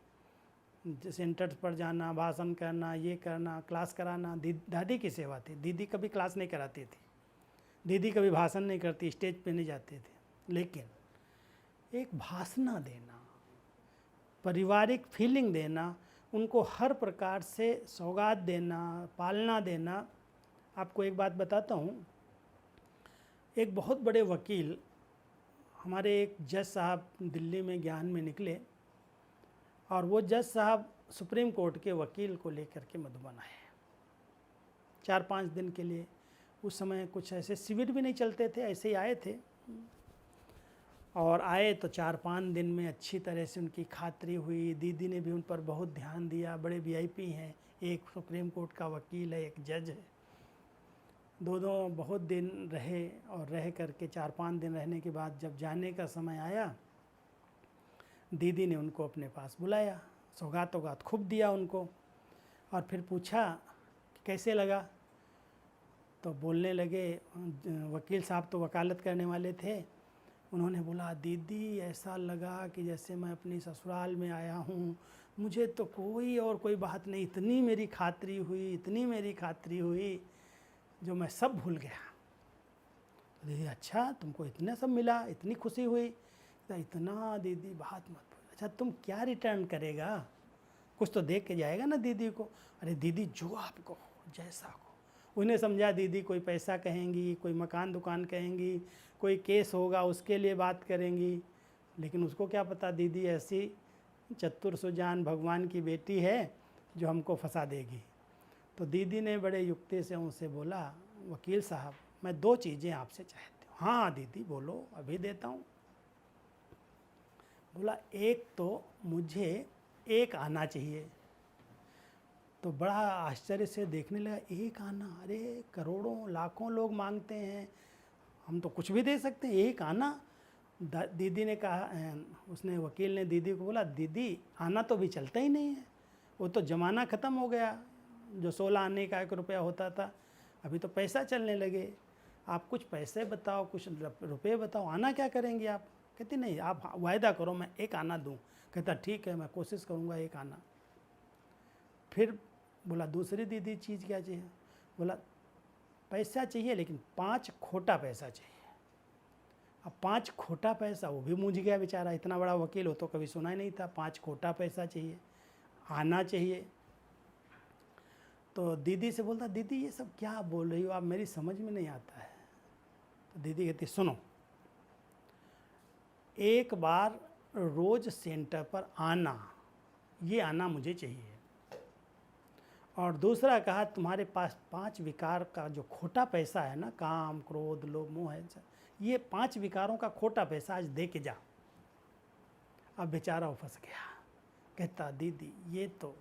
सेंटर्स पर जाना, भाषण करना, ये करना, क्लास कराना, दादी की सेवा थी। दीदी कभी क्लास नहीं कराती थी, दीदी कभी भाषण नहीं करती, स्टेज पे नहीं जाते थे। लेकिन एक भाषण देना, पारिवारिक फीलिंग देना, उनको हर प्रकार से सौगात देना, पालना देना। आपको एक बात बताता हूँ, एक बहुत बड़े वकील, हमारे एक जज साहब दिल्ली में ज्ञान में निकले, और वो जज साहब सुप्रीम कोर्ट के वकील को लेकर के मधुबन आए 4-5 दिन के लिए। उस समय कुछ ऐसे शिविर भी नहीं चलते थे, ऐसे ही आए थे। और आए तो 4-5 दिन में अच्छी तरह से उनकी खातिरी हुई। दीदी ने भी उन पर बहुत ध्यान दिया। बड़े वीआईपी हैं, एक सुप्रीम कोर्ट का वकील है, एक जज है। दोनों बहुत दिन रहे, और रह करके 4-5 दिन रहने के बाद जब जाने का समय आया, दीदी ने उनको अपने पास बुलाया, सौगात खूब दिया उनको, और फिर पूछा कि कैसे लगा। तो बोलने लगे, वकील साहब तो वकालत करने वाले थे, उन्होंने बोला, दीदी ऐसा लगा कि जैसे मैं अपनी ससुराल में आया हूँ, मुझे तो कोई बात नहीं, इतनी मेरी खातिरी हुई, इतनी मेरी खातिरी हुई, जो मैं सब भूल गया। तो दीदी, अच्छा तुमको इतना सब मिला, इतनी खुशी हुई? तो इतना दीदी बात मत बोलो। अच्छा तुम क्या रिटर्न करेगा, कुछ तो देख के जाएगा ना दीदी को। अरे दीदी जो आपको हो, जैसा हो। उन्हें समझा दीदी कोई पैसा कहेंगी, कोई मकान दुकान कहेंगी, कोई केस होगा उसके लिए बात करेंगी। लेकिन उसको क्या पता दीदी ऐसी चतुर सुजान भगवान की बेटी है जो हमको फंसा देगी। तो दीदी ने बड़े युक्ति से उनसे बोला, वकील साहब मैं 2 चीज़ें आपसे चाहती हूँ। हाँ दीदी बोलो, अभी देता हूँ। बोला, एक तो मुझे एक आना चाहिए। तो बड़ा आश्चर्य से देखने लगा, एक आना? अरे करोड़ों लाखों लोग मांगते हैं, हम तो कुछ भी दे सकते हैं, एक आना? दीदी ने कहा, उसने वकील ने दीदी को बोला, दीदी आना तो भी चलता ही नहीं है, वो तो ज़माना ख़त्म हो गया, जो 16 आने का 1 रुपया होता था, अभी तो पैसा चलने लगे। आप कुछ पैसे बताओ, कुछ रुपये बताओ, आना क्या करेंगे आप? कहती नहीं, आप वायदा करो मैं एक आना दूँ। कहता ठीक है, मैं कोशिश करूँगा एक आना। फिर बोला, दूसरी दीदी चीज़ क्या चाहिए? बोला, पैसा चाहिए, लेकिन 5 खोटा पैसा चाहिए। अब 5 खोटा पैसा, वो भी मूझ गया बेचारा, इतना बड़ा वकील हो तो कभी सुना ही नहीं था। 5 खोटा पैसा चाहिए, आना चाहिए। तो दीदी से बोलता, दीदी ये सब क्या बोल रही हो आप, मेरी समझ में नहीं आता है। तो दीदी कहती, सुनो, एक बार रोज़ सेंटर पर आना, ये आना मुझे चाहिए। और दूसरा कहा, तुम्हारे पास 5 विकार का जो खोटा पैसा है ना, काम क्रोध लोभ मोह है, ये 5 विकारों का खोटा पैसा आज दे के जा। अब बेचारा वो फंस गया। कहता, दीदी ये तो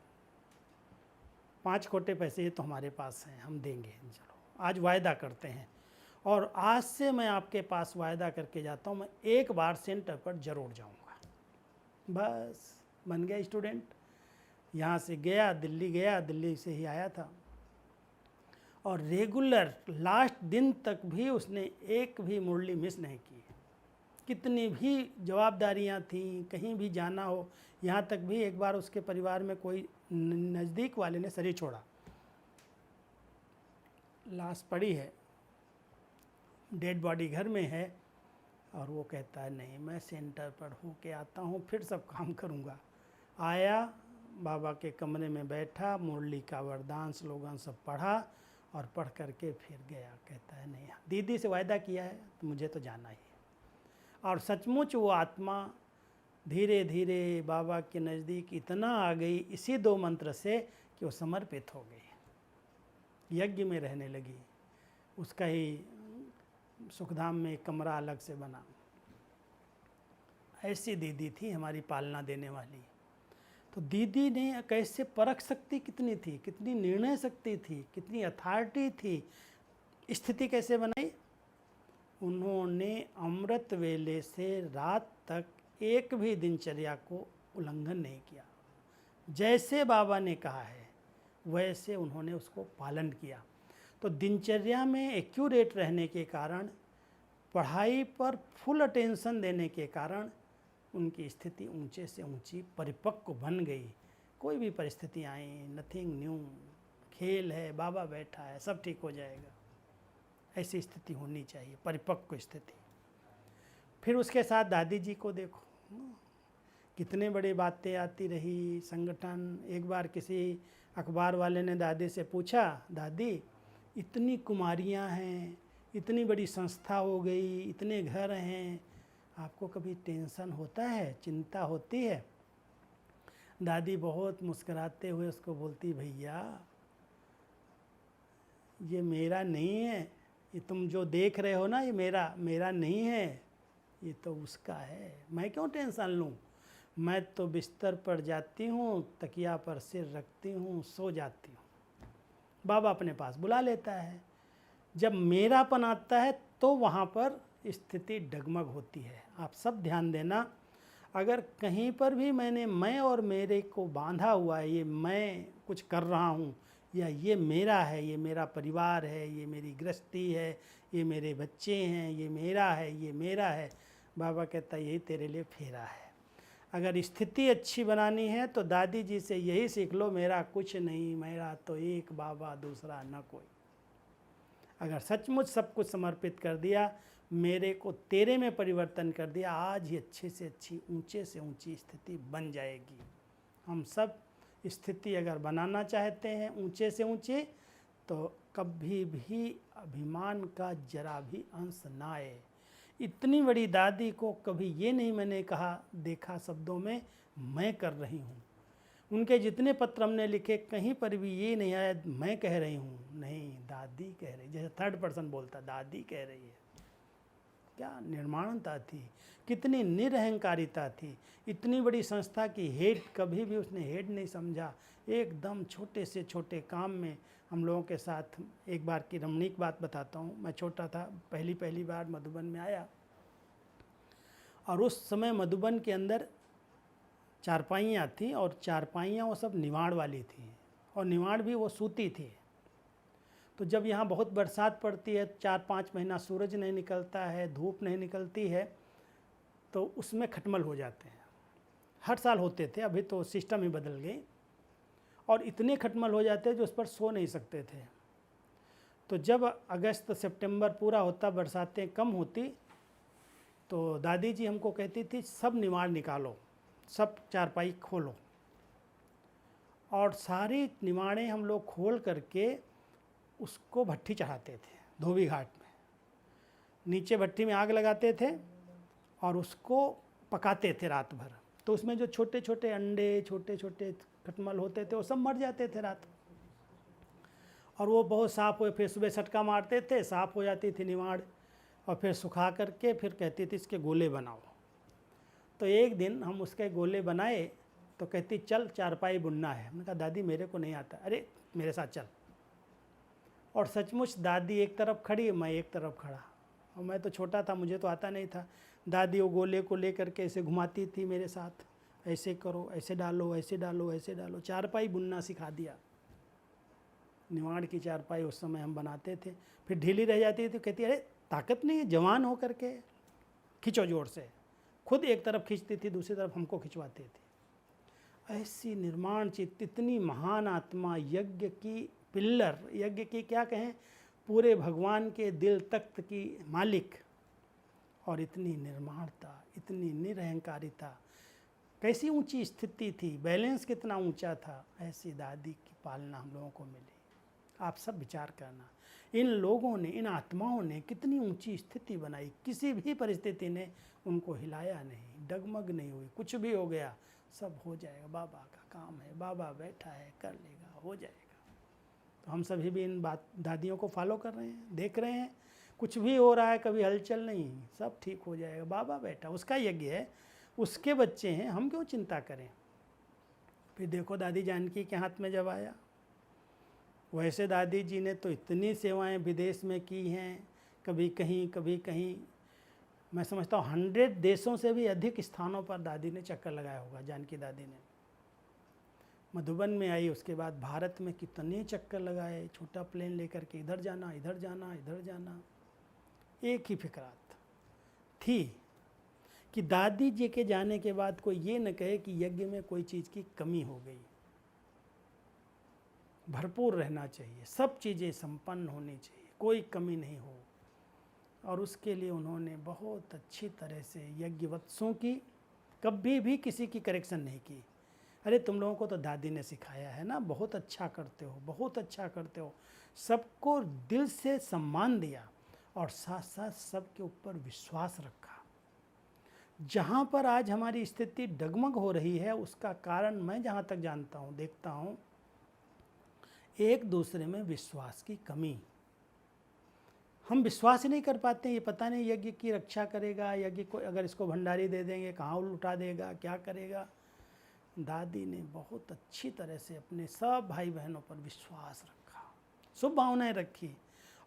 5 खोटे पैसे ये तो हमारे पास हैं, हम देंगे, चलो आज वायदा करते हैं, और आज से मैं आपके पास वायदा करके जाता हूँ, मैं एक बार सेंटर पर ज़रूर जाऊँगा। बस बन गया स्टूडेंट। यहाँ से गया, दिल्ली से ही आया था, और रेगुलर लास्ट दिन तक भी उसने एक भी मुरली मिस नहीं की। कितनी भी जवाबदारियाँ थीं, कहीं भी जाना हो, यहाँ तक भी एक बार उसके परिवार में कोई नज़दीक वाले ने शरीर छोड़ा, लाश पड़ी है, डेड बॉडी घर में है, और वो कहता है नहीं, मैं सेंटर पर हो के आता हूँ, फिर सब काम करूँगा। आया, बाबा के कमरे में बैठा, मुरली का वरदान स्लोगन सब पढ़ा और पढ़ करके फिर गया। कहता है नहीं, दीदी से वायदा किया है तो मुझे तो जाना ही है। और सचमुच वो आत्मा धीरे धीरे बाबा के नज़दीक इतना आ गई इसी 2 मंत्र से कि वो समर्पित हो गई, यज्ञ में रहने लगी। उसका ही सुखधाम में एक कमरा अलग से बना। ऐसी दीदी थी हमारी पालना देने वाली। तो दीदी ने कैसे परख शक्ति कितनी थी, कितनी निर्णय शक्ति थी, कितनी अथॉरिटी थी, स्थिति कैसे बनाई। उन्होंने अमृत वेले से रात तक एक भी दिनचर्या को उल्लंघन नहीं किया। जैसे बाबा ने कहा है वैसे उन्होंने उसको पालन किया। तो दिनचर्या में एक्यूरेट रहने के कारण, पढ़ाई पर फुल अटेंशन देने के कारण उनकी स्थिति ऊंचे से ऊंची परिपक्व बन गई। कोई भी परिस्थिति आए, नथिंग न्यू, खेल है, बाबा बैठा है, सब ठीक हो जाएगा, ऐसी स्थिति होनी चाहिए, परिपक्व स्थिति। फिर उसके साथ दादी जी को देखो, कितने बड़ी बातें आती रही, संगठन। एक बार किसी अखबार वाले ने दादी से पूछा, दादी इतनी कुमारियां हैं, इतनी बड़ी संस्था हो गई, इतने घर हैं, आपको कभी टेंशन होता है, चिंता होती है? दादी बहुत मुस्कुराते हुए उसको बोलती, भैया ये मेरा नहीं है, ये तुम जो देख रहे हो ना, ये मेरा नहीं है, ये तो उसका है। मैं क्यों टेंशन लूँ? मैं तो बिस्तर पर जाती हूँ, तकिया पर सिर रखती हूँ, सो जाती हूँ, बाबा अपने पास बुला लेता है। जब मेरापन आता है तो वहाँ पर स्थिति डगमग होती है। आप सब ध्यान देना, अगर कहीं पर भी मैंने मैं और मेरे को बांधा हुआ है, ये मैं कुछ कर रहा हूँ, या ये मेरा है, ये मेरा परिवार है, ये मेरी गृहस्थी है, ये मेरे बच्चे हैं, ये मेरा है, ये मेरा है, बाबा कहता है यही तेरे लिए फेरा है। अगर स्थिति अच्छी बनानी है तो दादी जी से यही सीख लो, मेरा कुछ नहीं, मेरा तो एक बाबा, दूसरा न कोई। अगर सचमुच सब कुछ समर्पित कर दिया, मेरे को तेरे में परिवर्तन कर दिया, आज ही अच्छे से अच्छी, ऊंचे से ऊंची स्थिति बन जाएगी। हम सब स्थिति अगर बनाना चाहते हैं ऊंचे से ऊंचे, तो कभी भी अभिमान का जरा भी अंश ना आए। इतनी बड़ी दादी को कभी ये नहीं मैंने कहा देखा शब्दों में मैं कर रही हूँ। उनके जितने पत्र हमने लिखे कहीं पर भी ये नहीं आया मैं कह रही हूँ, नहीं, दादी कह रही, जैसे थर्ड पर्सन बोलता, दादी कह रही है। क्या निर्माणता थी, कितनी निरहंकारिता थी। इतनी बड़ी संस्था की हेड, कभी भी उसने हेड नहीं समझा। एकदम छोटे से छोटे काम में हम लोगों के साथ। एक बार की रमणीक बात बताता हूँ। मैं छोटा था, पहली बार मधुबन में आया, और उस समय मधुबन के अंदर चारपाइयाँ थी, और चारपाइयाँ वो सब निवाड़ वाली थी, और निवाड़ भी वो सूती थी। तो जब यहाँ बहुत बरसात पड़ती है, 4-5 महीना सूरज नहीं निकलता है, धूप नहीं निकलती है, तो उसमें खटमल हो जाते हैं। हर साल होते थे, अभी तो सिस्टम ही बदल गई, और इतने खटमल हो जाते हैं जो उस पर सो नहीं सकते थे। तो जब अगस्त सितंबर पूरा होता, बरसातें कम होती, तो दादी जी हमको कहती थी सब निवाड़ निकालो, सब चारपाई खोलो, और सारी निवाड़ें हम लोग खोल करके उसको भट्ठी चढ़ाते थे धोबी घाट में। नीचे भट्ठी में आग लगाते थे और उसको पकाते थे रात भर। तो उसमें जो छोटे छोटे अंडे, छोटे छोटे खटमल होते थे, वो सब मर जाते थे रात। और वो बहुत साफ़ हो, फिर सुबह सटका मारते थे, साफ़ हो जाती थी निवाड़, और फिर सुखा करके फिर कहती थी इसके गोले बनाओ। तो एक दिन हम उसके गोले बनाए, तो कहती चल चारपाई बुनना है। मैंने कहा दादी मेरे को नहीं आता। अरे मेरे साथ चल। और सचमुच दादी एक तरफ खड़ी, मैं एक तरफ खड़ा, और मैं तो छोटा था, मुझे तो आता नहीं था। दादी वो गोले को लेकर के ऐसे घुमाती थी मेरे साथ, ऐसे करो, ऐसे डालो, ऐसे डालो, ऐसे डालो। चारपाई बुनना सिखा दिया। निवाड़ की चारपाई उस समय हम बनाते थे। फिर ढीली रह जाती थी, कहती अरे ताकत नहीं है, जवान हो करके खींचो जोर से। खुद एक तरफ खींचती थी, दूसरी तरफ हमको खिंचवाती थी। ऐसी निर्माण चित्त, इतनी महान आत्मा, यज्ञ की पिल्लर, यज्ञ की क्या कहें, पूरे भगवान के दिल तख्त की मालिक, और इतनी निर्माणता, इतनी निरहंकारिता। कैसी ऊंची स्थिति थी, बैलेंस कितना ऊंचा था, ऐसी दादी की पालना हम लोगों को मिली। आप सब विचार करना, इन लोगों ने, इन आत्माओं ने कितनी ऊंची स्थिति बनाई, किसी भी परिस्थिति ने उनको हिलाया नहीं, डगमग नहीं हुई। कुछ भी हो गया, सब हो जाएगा, बाबा का काम है, बाबा बैठा है, कर लेगा, हो जाएगा। तो हम सभी भी इन दादियों को फॉलो कर रहे हैं, देख रहे हैं। कुछ भी हो रहा है, कभी हलचल नहीं, सब ठीक हो जाएगा, बाबा बैठा, उसका यज्ञ है, उसके बच्चे हैं, हम क्यों चिंता करें। फिर देखो दादी जानकी के हाथ में जब आया, वैसे दादी जी ने तो इतनी सेवाएं विदेश में की हैं, कभी कहीं कभी कहीं। मैं समझता हूँ 100 देशों से भी अधिक स्थानों पर दादी ने चक्कर लगाया होगा, जानकी दादी ने। मधुबन में आई, उसके बाद भारत में कितने चक्कर लगाए, छोटा प्लेन लेकर के इधर जाना, इधर जाना, इधर जाना। एक ही फिक्रात थी कि दादी जी के जाने के बाद कोई ये न कहे कि यज्ञ में कोई चीज़ की कमी हो गई। भरपूर रहना चाहिए, सब चीज़ें संपन्न होनी चाहिए, कोई कमी नहीं हो। और उसके लिए उन्होंने बहुत अच्छी तरह से यज्ञवत्सों की, कभी भी किसी की करेक्शन नहीं की। अरे तुम लोगों को तो दादी ने सिखाया है ना, बहुत अच्छा करते हो, बहुत अच्छा करते हो। सबको दिल से सम्मान दिया और साथ साथ सबके ऊपर विश्वास रखा। जहाँ पर आज हमारी स्थिति डगमग हो रही है, उसका कारण मैं जहाँ तक जानता हूँ, देखता हूँ, एक दूसरे में विश्वास की कमी। हम विश्वास ही नहीं कर पाते, ये पता नहीं यज्ञ की रक्षा करेगा, यज्ञ को अगर इसको भंडारी दे देंगे कहाँ लुटा देगा, क्या करेगा। दादी ने बहुत अच्छी तरह से अपने सब भाई बहनों पर विश्वास रखा, शुभ भावनाएं रखी,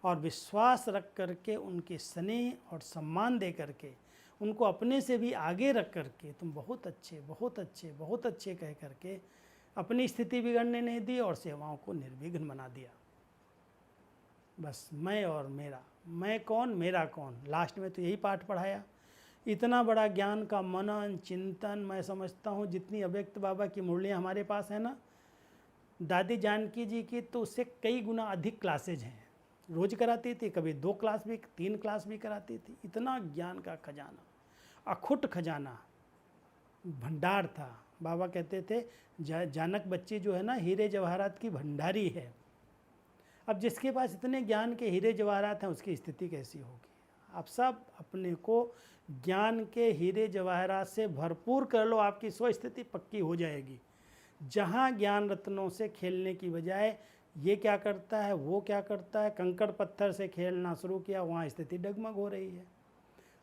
और विश्वास रख करके उनके स्नेह और सम्मान दे करके, उनको अपने से भी आगे रख करके, तुम बहुत अच्छे, बहुत अच्छे, बहुत अच्छे कह करके अपनी स्थिति बिगड़ने नहीं दी और सेवाओं को निर्विघ्न बना दिया। बस मैं और मेरा, मैं कौन मेरा कौन, लास्ट में तो यही पाठ पढ़ाया। इतना बड़ा ज्ञान का मनन चिंतन, मैं समझता हूँ जितनी अव्यक्त बाबा की मुरलियाँ हमारे पास है ना, दादी जानकी जी की तो उससे कई गुना अधिक क्लासेज हैं। रोज़ कराती थी, कभी 2 क्लास भी, 3 क्लास भी कराती थी। इतना ज्ञान का खजाना, अखुट खजाना, भंडार था। बाबा कहते थे जानक बच्ची जो है ना, हीरे जवाहरात की भंडारी है। अब जिसके पास इतने ज्ञान के हीरे जवाहरात हैं, उसकी स्थिति कैसी होगी। आप सब अपने को ज्ञान के हीरे जवाहरात से भरपूर कर लो, आपकी स्वस्थिति पक्की हो जाएगी। जहाँ ज्ञान रत्नों से खेलने की बजाय ये क्या करता है, वो क्या करता है, कंकड़ पत्थर से खेलना शुरू किया, वहाँ स्थिति डगमग हो रही है।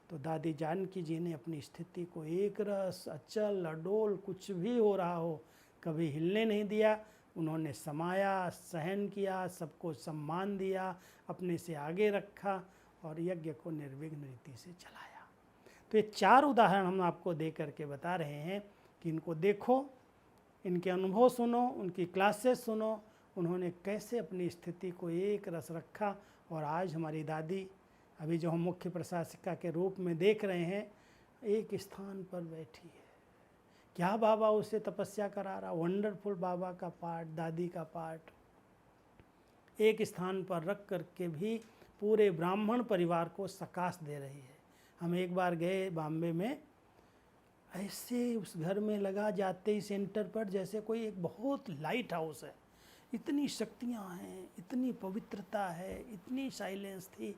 तो दादी जानकी जी ने अपनी स्थिति को एक रस, अचल अडोल, कुछ भी हो रहा हो, कभी हिलने नहीं दिया। उन्होंने समाया, सहन किया, सबको सम्मान दिया, अपने से आगे रखा और यज्ञ को निर्विघ्न रीति से चलाया। तो ये 4 उदाहरण हम आपको दे करके बता रहे हैं कि इनको देखो, इनके अनुभव सुनो, उनकी क्लासेस सुनो, उन्होंने कैसे अपनी स्थिति को एक रस रखा। और आज हमारी दादी, अभी जो हम मुख्य प्रशासिका के रूप में देख रहे हैं, एक स्थान पर बैठी है। क्या बाबा उससे तपस्या करा रहा, वंडरफुल बाबा का पाठ, दादी का पाठ एक स्थान पर रख करके भी पूरे ब्राह्मण परिवार को सकाश दे रही है। हम एक बार गए बॉम्बे में, ऐसे उस घर में लगा जाते ही सेंटर पर जैसे कोई एक बहुत लाइट हाउस है, इतनी शक्तियाँ हैं, इतनी पवित्रता है, इतनी साइलेंस थी,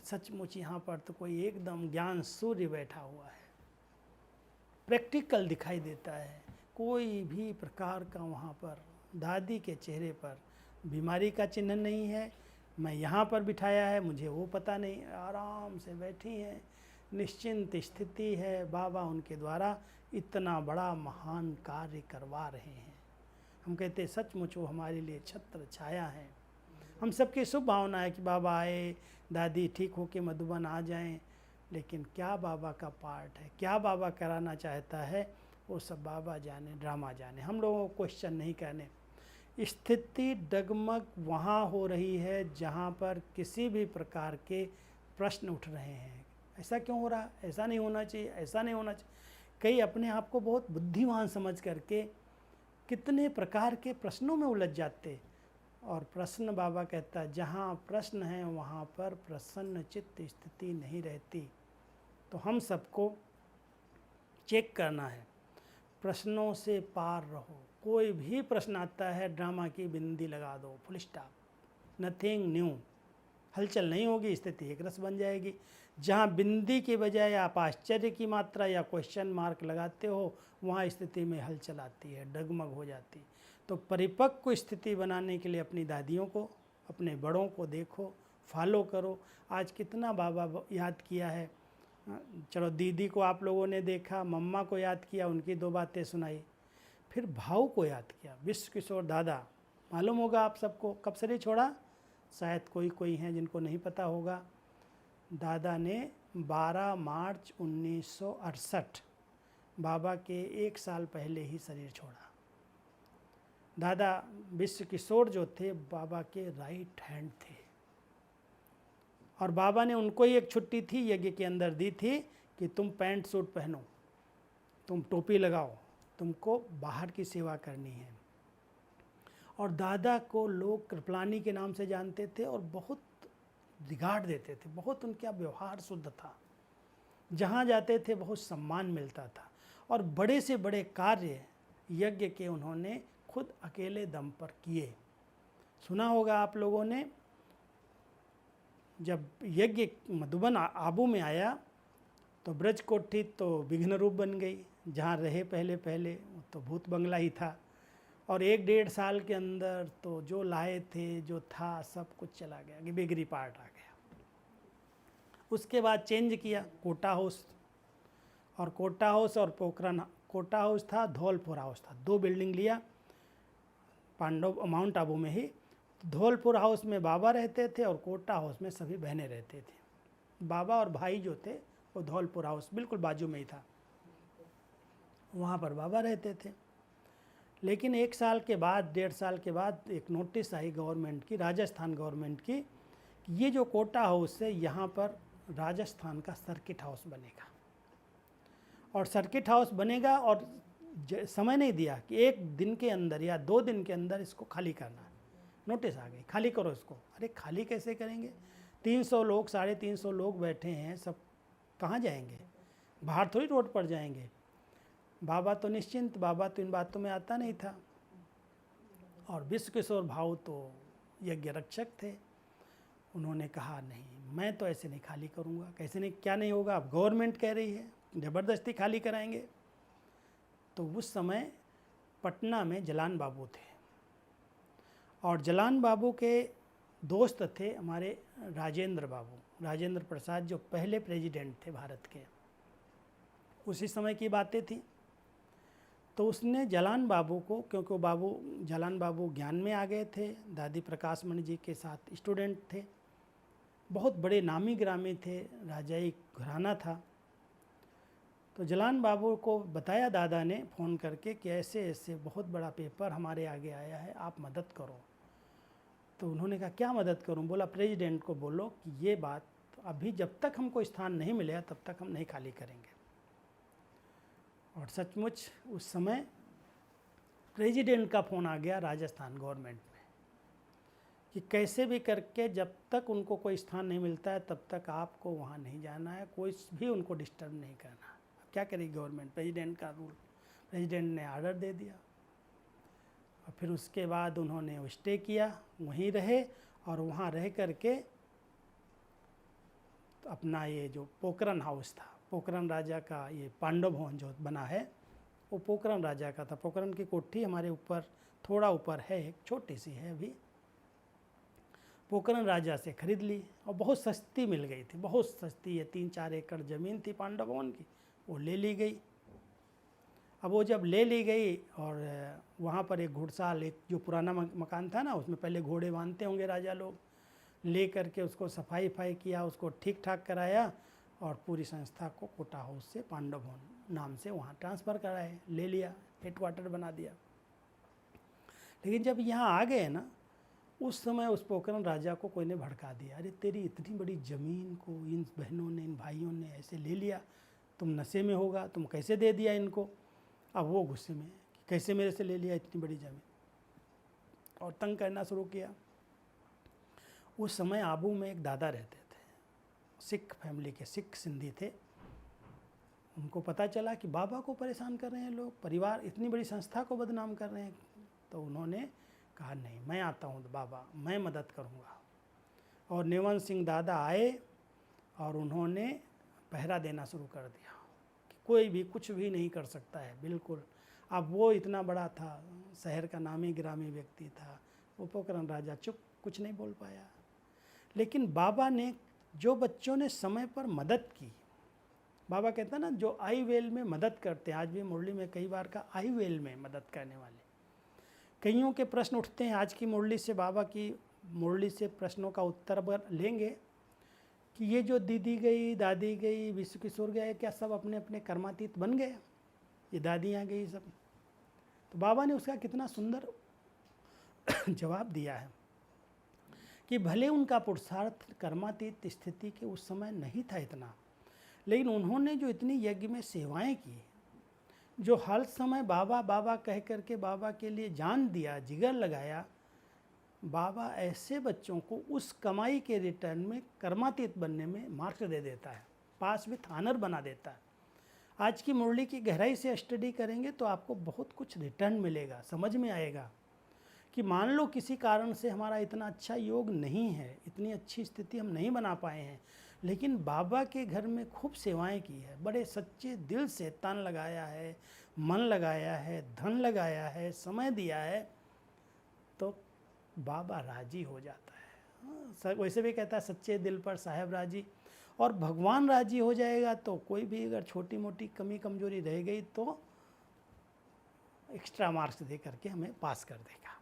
सचमुच यहाँ पर तो कोई एकदम ज्ञान सूर्य बैठा हुआ है, प्रैक्टिकल दिखाई देता है। कोई भी प्रकार का वहाँ पर दादी के चेहरे पर बीमारी का चिन्ह नहीं है। मैं यहाँ पर बिठाया है, मुझे वो पता नहीं, आराम से बैठी हैं, निश्चिंत स्थिति है। बाबा उनके द्वारा इतना बड़ा महान कार्य करवा रहे हैं। हम कहते हैं सचमुच वो हमारे लिए छत्र छाया है। हम सबकी शुभ भावना है कि बाबा आए, दादी ठीक होके मधुबन आ जाएं, लेकिन क्या बाबा का पार्ट है, क्या बाबा कराना चाहता है, वो सब बाबा जाने, ड्रामा जाने। हम लोगों को क्वेश्चन नहीं करने। स्थिति डगमग वहाँ हो रही है जहाँ पर किसी भी प्रकार के प्रश्न उठ रहे हैं। ऐसा क्यों हो रहा, ऐसा नहीं होना चाहिए, ऐसा नहीं होना चाहिए। कई अपने आप को बहुत बुद्धिमान समझ करके कितने प्रकार के प्रश्नों में उलझ जाते। और प्रश्न, बाबा कहता है जहाँ प्रश्न है वहाँ पर प्रसन्न चित्त स्थिति नहीं रहती। तो हम सबको चेक करना है, प्रश्नों से पार रहो। कोई भी प्रश्न आता है, ड्रामा की बिंदी लगा दो, फुल स्टॉप, नथिंग न्यू। हलचल नहीं होगी, स्थिति एक रस बन जाएगी। जहाँ बिंदी के बजाय आप आश्चर्य की मात्रा या क्वेश्चन मार्क लगाते हो, वहाँ स्थिति में हलचल आती है, डगमग हो जाती। तो परिपक्व स्थिति बनाने के लिए अपनी दादियों को, अपने बड़ों को देखो, फॉलो करो। आज कितना बाबा याद किया है। चलो, दीदी को आप लोगों ने देखा, मम्मा को याद किया, उनकी 2 बातें सुनाई। फिर भाऊ को याद किया, विश्व किशोर दादा। मालूम होगा आप सबको कब शरीर छोड़ा, शायद कोई हैं जिनको नहीं पता होगा। दादा ने 12 मार्च 1968, बाबा के 1 साल पहले ही शरीर छोड़ा। दादा विश्व किशोर जो थे, बाबा के राइट हैंड थे, और बाबा ने उनको ही एक छुट्टी थी यज्ञ के अंदर दी थी कि तुम पैंट सूट पहनो, तुम टोपी लगाओ, तुमको बाहर की सेवा करनी है। और दादा को लोग कृपलानी के नाम से जानते थे और बहुत रिगार्ड देते थे, बहुत उनका व्यवहार शुद्ध था, जहाँ जाते थे बहुत सम्मान मिलता था। और बड़े से बड़े कार्य यज्ञ के उन्होंने खुद अकेले दम पर किए। सुना होगा आप लोगों ने, जब यज्ञ मधुबन आबू में आया तो ब्रज कोठी तो विघ्न रूप बन गई। जहाँ रहे पहले तो भूत बंगला ही था, और 1-1.5 साल के अंदर तो जो लाए थे, जो था, सब कुछ चला गया, बिगड़ी पार्ट आ गया। उसके बाद चेंज किया, कोटा हाउस, और कोटा हाउस और पोखरन, कोटा हाउस था, धौलपुर हाउस था, 2 बिल्डिंग लिया पांडव माउंट आबू में ही। धौलपुर हाउस में बाबा रहते थे और कोटा हाउस में सभी बहनें रहते थे। बाबा और भाई जो थे वो धौलपुर हाउस बिल्कुल बाजू में ही था, वहाँ पर बाबा रहते थे। लेकिन 1 साल के बाद, 1.5 साल के बाद एक नोटिस आई गवर्नमेंट की, राजस्थान गवर्नमेंट की, कि ये जो कोटा हाउस है, यहाँ पर राजस्थान का सर्किट हाउस बनेगा। और सर्किट हाउस बनेगा, और समय नहीं दिया कि 1 दिन के अंदर या 2 दिन के अंदर इसको खाली करना है। नोटिस आ गई, खाली करो इसको। अरे खाली कैसे करेंगे, 300 लोग, 350 लोग बैठे हैं, सब कहाँ जाएंगे, बाहर थोड़ी रोड पर जाएंगे। बाबा तो निश्चिंत, बाबा तो इन बातों में आता नहीं था। और विश्व किशोर भाऊ तो यज्ञ रक्षक थे, उन्होंने कहा नहीं, मैं तो ऐसे नहीं खाली करूँगा। कैसे नहीं, क्या नहीं होगा, अब गवर्नमेंट कह रही है, ज़बरदस्ती खाली कराएंगे। तो उस समय पटना में जलान बाबू थे, और जलान बाबू के दोस्त थे हमारे राजेंद्र बाबू, राजेंद्र प्रसाद, जो पहले प्रेसिडेंट थे भारत के, उसी समय की बातें थी। तो उसने जलान बाबू को, क्योंकि वो जलान बाबू ज्ञान में आ गए थे, दादी प्रकाश मणि जी के साथ स्टूडेंट थे, बहुत बड़े नामी ग्रामी थे, राजाई घराना था। तो जलान बाबू को बताया दादा ने फ़ोन करके कि ऐसे ऐसे बहुत बड़ा पेपर हमारे आगे आया है, आप मदद करो। तो उन्होंने कहा क्या मदद करूं? बोला प्रेसिडेंट को बोलो कि ये बात अभी जब तक हमको स्थान नहीं मिलेगा तब तक हम नहीं खाली करेंगे। और सचमुच उस समय प्रेसिडेंट का फ़ोन आ गया राजस्थान गवर्नमेंट में कि कैसे भी करके जब तक उनको कोई स्थान नहीं मिलता है तब तक आपको वहाँ नहीं जाना है, कोई भी उनको डिस्टर्ब नहीं करना। अब क्या करेगी गवर्नमेंट, प्रेसिडेंट का रूल, प्रेसिडेंट ने आर्डर दे दिया। और फिर उसके बाद उन्होंने स्टे किया, वहीं रहे, और वहाँ रह करके अपना ये जो पोखरन हाउस था, पोखरन राजा का ये पांडव भवन जो बना है वो पोखरन राजा का था। पोखरन की कोठी हमारे ऊपर, थोड़ा ऊपर है, एक छोटी सी है अभी, पोखरन राजा से खरीद ली और बहुत सस्ती मिल गई थी, बहुत सस्ती है, 3-4 एकड़ ज़मीन थी पांडव भवन की, वो ले ली गई। अब वो जब ले ली गई और वहाँ पर एक घुड़साल, एक जो पुराना मकान था ना, उसमें पहले घोड़े बांधते होंगे राजा लोग, ले करके उसको सफाई किया, उसको ठीक ठाक कराया, और पूरी संस्था को कोटा हाउस से पांडव भवन नाम से वहाँ ट्रांसफ़र कराए, ले लिया, हेडक्वार्टर बना दिया। लेकिन जब यहाँ आ गए ना, उस समय उस पोखरन राजा को कोई ने भड़का दिया, अरे तेरी इतनी बड़ी ज़मीन को इन बहनों ने, इन भाइयों ने ऐसे ले लिया, तुम नशे में होगा, तुम कैसे दे दिया इनको। अब वो गुस्से में कि कैसे मेरे से ले लिया इतनी बड़ी ज़मीन, और तंग करना शुरू किया। उस समय आबू में एक दादा रहते थे, सिख फैमिली के, सिख सिंधी थे, उनको पता चला कि बाबा को परेशान कर रहे हैं लोग, परिवार इतनी बड़ी संस्था को बदनाम कर रहे हैं, तो उन्होंने कहा नहीं, मैं आता हूँ बाबा, मैं मदद करूँगा। और नेवन सिंह दादा आए और उन्होंने पहरा देना शुरू कर दिया कि कोई भी कुछ भी नहीं कर सकता है, बिल्कुल। अब वो इतना बड़ा था, शहर का नामी गिरामी व्यक्ति था, उपकरण राजा चुप, कुछ नहीं बोल पाया। लेकिन बाबा ने, जो बच्चों ने समय पर मदद की, बाबा कहता है ना, जो आई वेल में मदद करते हैं, आज भी मुरली में कई बार का आई वेल में मदद करने वाले, कईयों के प्रश्न उठते हैं। आज की मुरली से, बाबा की मुरली से प्रश्नों का उत्तर अगर लेंगे कि ये जो दीदी गई, दादी गई, विश्व किशोर गए, क्या सब अपने अपने कर्मातीत बन गए? ये दादियाँ गई सब, तो बाबा ने उसका कितना सुंदर जवाब दिया है कि भले उनका पुरुषार्थ कर्मातीत स्थिति के उस समय नहीं था इतना, लेकिन उन्होंने जो इतनी यज्ञ में सेवाएं की, जो हर समय बाबा बाबा कह करके बाबा के लिए जान दिया, जिगर लगाया, बाबा ऐसे बच्चों को उस कमाई के रिटर्न में कर्मातीत बनने में मार्क्स दे देता है, पास विथ ऑनर बना देता है। आज की मुरली की गहराई से स्टडी करेंगे तो आपको बहुत कुछ रिटर्न मिलेगा, समझ में आएगा कि मान लो किसी कारण से हमारा इतना अच्छा योग नहीं है, इतनी अच्छी स्थिति हम नहीं बना पाए हैं, लेकिन बाबा के घर में खूब सेवाएं की है, बड़े सच्चे दिल से तन लगाया है, मन लगाया है, धन लगाया है, समय दिया है, तो बाबा राजी हो जाता है। वैसे भी कहता है सच्चे दिल पर साहेब राजी, और भगवान राजी हो जाएगा तो कोई भी अगर छोटी मोटी कमी कमजोरी रह गई तो एक्स्ट्रा मार्क्स दे करके हमें पास कर देगा।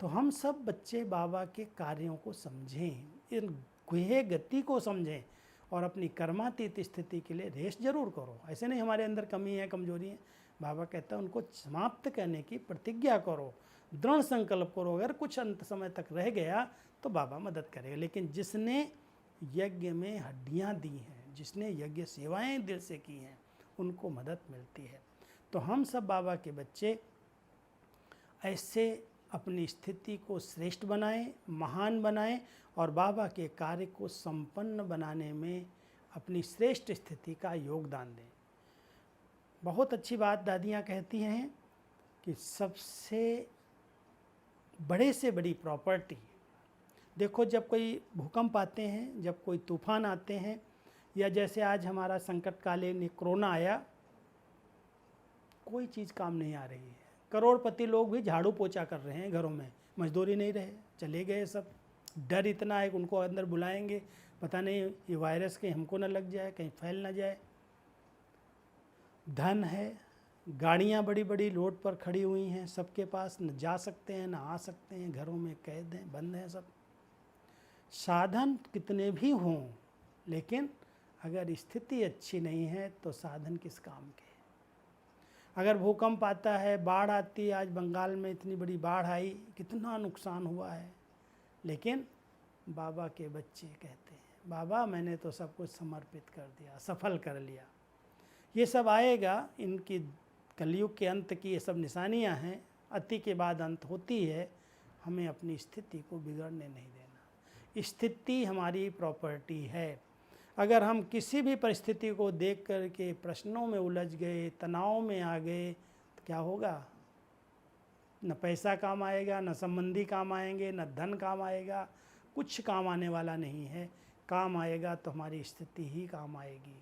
तो हम सब बच्चे बाबा के कार्यों को समझें, इन गुहे गति को समझें और अपनी कर्मातीत स्थिति के लिए रेस जरूर करो। ऐसे नहीं हमारे अंदर कमी है, कमजोरी है, बाबा कहता है उनको समाप्त करने की प्रतिज्ञा करो, दृढ़ संकल्प करो। अगर कुछ अंत समय तक रह गया तो बाबा मदद करेगा। लेकिन जिसने यज्ञ में हड्डियाँ दी हैं, जिसने यज्ञ सेवाएं दिल से की हैं, उनको मदद मिलती है। तो हम सब बाबा के बच्चे ऐसे अपनी स्थिति को श्रेष्ठ बनाएं, महान बनाएं और बाबा के कार्य को संपन्न बनाने में अपनी श्रेष्ठ स्थिति का योगदान दें। बहुत अच्छी बात दादियाँ कहती हैं कि सबसे बड़े से बड़ी प्रॉपर्टी, देखो जब कोई भूकंप आते हैं, जब कोई तूफान आते हैं, या जैसे आज हमारा संकटकालीन कोरोना आया, कोई चीज़ काम नहीं आ रही है। करोड़पति लोग भी झाड़ू पोछा कर रहे हैं घरों में, मजदूरी नहीं रहे, चले गए सब। डर इतना है कि उनको अंदर बुलाएंगे, पता नहीं ये वायरस कहीं हमको न लग जाए, कहीं फैल ना जाए। धन है, गाड़ियाँ बड़ी बड़ी रोड पर खड़ी हुई हैं, सबके पास न जा सकते हैं न आ सकते हैं, घरों में कैद हैं, बंद हैं सब। साधन कितने भी हों, लेकिन अगर स्थिति अच्छी नहीं है तो साधन किस काम के। अगर भूकंप आता है, बाढ़ आती है, आज बंगाल में इतनी बड़ी बाढ़ आई, कितना नुकसान हुआ है, लेकिन बाबा के बच्चे कहते हैं बाबा मैंने तो सब कुछ समर्पित कर दिया, सफल कर लिया। ये सब आएगा, इनकी कलयुग के अंत की ये सब निशानियां हैं। अति के बाद अंत होती है, हमें अपनी स्थिति को बिगड़ने नहीं देना। स्थिति हमारी प्रॉपर्टी है। अगर हम किसी भी परिस्थिति को देख कर के प्रश्नों में उलझ गए, तनाव में आ गए, तो क्या होगा? न पैसा काम आएगा, न संबंधी काम आएंगे, न धन काम आएगा, कुछ काम आने वाला नहीं है। काम आएगा तो हमारी स्थिति ही काम आएगी।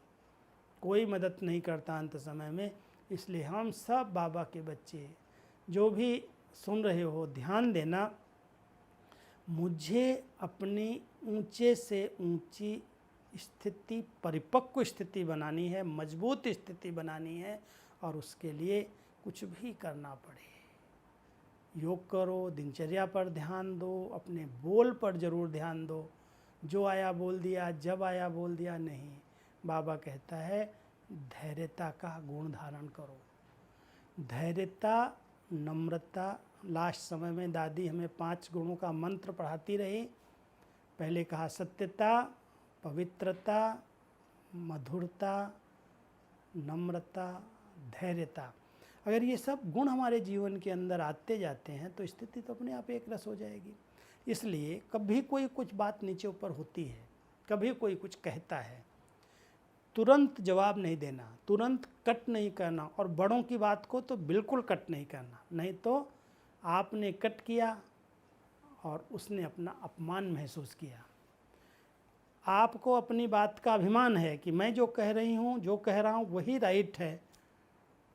कोई मदद नहीं करता अंत समय में। इसलिए हम सब बाबा के बच्चे जो भी सुन रहे हो, ध्यान देना, मुझे अपनी ऊंचे से ऊंची स्थिति, परिपक्व स्थिति बनानी है, मजबूत स्थिति बनानी है, और उसके लिए कुछ भी करना पड़े। योग करो, दिनचर्या पर ध्यान दो, अपने बोल पर ज़रूर ध्यान दो। जो आया बोल दिया, जब आया बोल दिया नहीं। बाबा कहता है धैर्यता का गुण धारण करो। धैर्यता, नम्रता। लास्ट समय में दादी हमें 5 गुणों का मंत्र पढ़ाती रही। पहले कहा सत्यता, पवित्रता, मधुरता, नम्रता, धैर्यता। अगर ये सब गुण हमारे जीवन के अंदर आते जाते हैं तो स्थिति तो अपने आप एक रस हो जाएगी। इसलिए कभी कोई कुछ बात नीचे ऊपर होती है, कभी कोई कुछ कहता है, तुरंत जवाब नहीं देना, तुरंत कट नहीं करना, और बड़ों की बात को तो बिल्कुल कट नहीं करना, नहीं तो आपने कट किया और उसने अपना अपमान महसूस किया। आपको अपनी बात का अभिमान है कि मैं जो कह रही हूँ, जो कह रहा हूँ वही राइट है,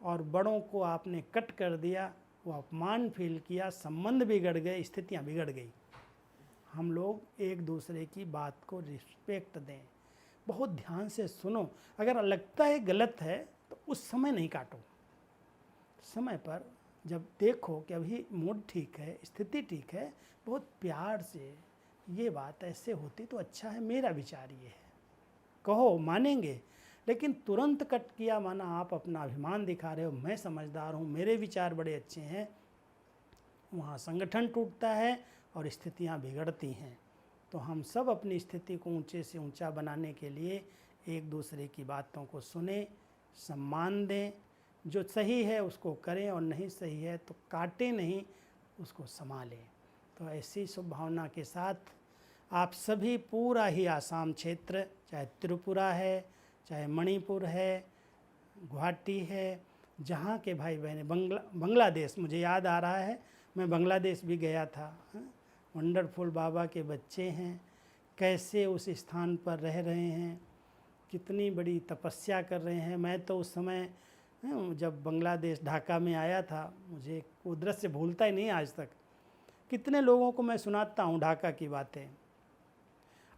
और बड़ों को आपने कट कर दिया, वो अपमान फील किया, संबंध बिगड़ गए, स्थितियाँ बिगड़ गई। हम लोग एक दूसरे की बात को रिस्पेक्ट दें, बहुत ध्यान से सुनो। अगर लगता है गलत है तो उस समय नहीं काटो, समय पर जब देखो कि अभी मूड ठीक है, स्थिति ठीक है, बहुत प्यार से ये बात ऐसे होती तो अच्छा है, मेरा विचार ये है, कहो, मानेंगे। लेकिन तुरंत कट किया माना आप अपना अभिमान दिखा रहे हो, मैं समझदार हूँ, मेरे विचार बड़े अच्छे हैं, वहाँ संगठन टूटता है और स्थितियाँ बिगड़ती हैं। तो हम सब अपनी स्थिति को ऊंचे से ऊंचा बनाने के लिए एक दूसरे की बातों को सुने, सम्मान दें, जो सही है उसको करें और नहीं सही है तो काटें नहीं, उसको संभालें। तो ऐसी शुभ भावना के साथ आप सभी पूरा ही आसाम क्षेत्र, चाहे त्रिपुरा है, चाहे मणिपुर है, गुवाहाटी है, जहाँ के भाई बहने, बांग्लादेश, मुझे याद आ रहा है मैं बांग्लादेश भी गया था। वंडरफुल बाबा के बच्चे हैं, कैसे उस स्थान पर रह रहे हैं, कितनी बड़ी तपस्या कर रहे हैं। मैं तो उस समय जब बांग्लादेश ढाका में आया था, मुझे वो दृश्य भूलता ही नहीं आज तक। कितने लोगों को मैं सुनाता हूँ ढाका की बातें,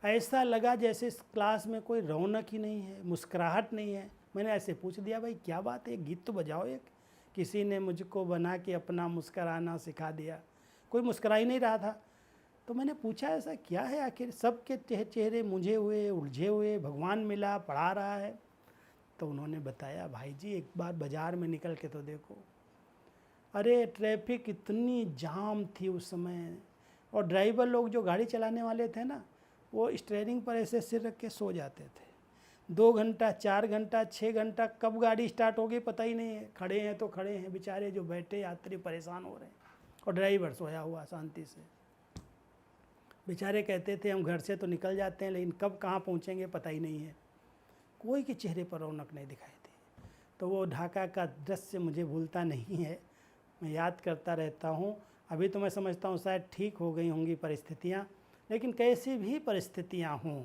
ऐसा लगा जैसे इस क्लास में कोई रौनक ही नहीं है, मुस्कुराहट नहीं है। मैंने ऐसे पूछ दिया, भाई क्या बात है, गीत तो बजाओ एक। किसी ने मुझको बना के अपना मुस्कुराना सिखा दिया, कोई मुस्कुरा ही नहीं रहा था। तो मैंने पूछा ऐसा क्या है आखिर, सबके चेहरे मुझे हुए, उलझे हुए, भगवान मिला, पढ़ा रहा है। तो उन्होंने बताया, भाई जी एक बार बाज़ार में निकल के तो देखो, अरे ट्रैफिक इतनी जाम थी उस समय, और ड्राइवर लोग जो गाड़ी चलाने वाले थे ना, वो स्टीयरिंग पर ऐसे सिर रख के सो जाते थे। 2 घंटा, 4 घंटा, 6 घंटा कब गाड़ी स्टार्ट होगी पता ही नहीं है। खड़े हैं तो खड़े हैं, बेचारे जो बैठे यात्री परेशान हो रहे हैं, और ड्राइवर सोया हुआ शांति से। बेचारे कहते थे हम घर से तो निकल जाते हैं, लेकिन कब कहाँ पहुँचेंगे पता ही नहीं है। कोई के चेहरे पर रौनक नहीं दिखाई दी। तो वो ढाका का दृश्य मुझे भूलता नहीं है, मैं याद करता रहता हूँ। अभी तो मैं समझता हूँ शायद ठीक हो गई होंगी परिस्थितियाँ, लेकिन कैसी भी परिस्थितियाँ हों,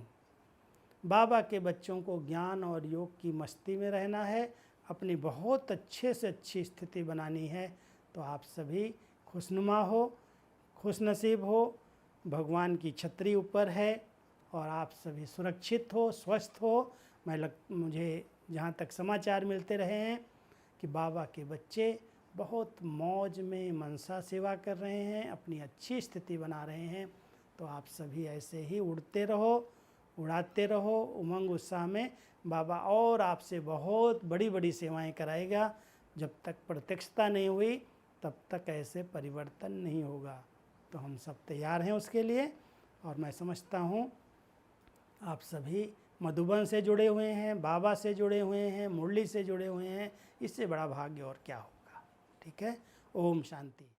बाबा के बच्चों को ज्ञान और योग की मस्ती में रहना है, अपनी बहुत अच्छे से अच्छी स्थिति बनानी है। तो आप सभी खुशनुमा हो, खुशनसीब हो, भगवान की छतरी ऊपर है, और आप सभी सुरक्षित हो, स्वस्थ हो। मुझे जहाँ तक समाचार मिलते रहे हैं कि बाबा के बच्चे बहुत मौज में मनसा सेवा कर रहे हैं, अपनी अच्छी स्थिति बना रहे हैं। तो आप सभी ऐसे ही उड़ते रहो, उड़ाते रहो उमंग उत्साह में। बाबा और आपसे बहुत बड़ी बड़ी सेवाएं कराएगा। जब तक प्रत्यक्षता नहीं हुई तब तक ऐसे परिवर्तन नहीं होगा। तो हम सब तैयार हैं उसके लिए, और मैं समझता हूँ आप सभी मधुबन से जुड़े हुए हैं, बाबा से जुड़े हुए हैं, मुरली से जुड़े हुए हैं, इससे बड़ा भाग्य और क्या होगा। ठीक है, ओम शांति।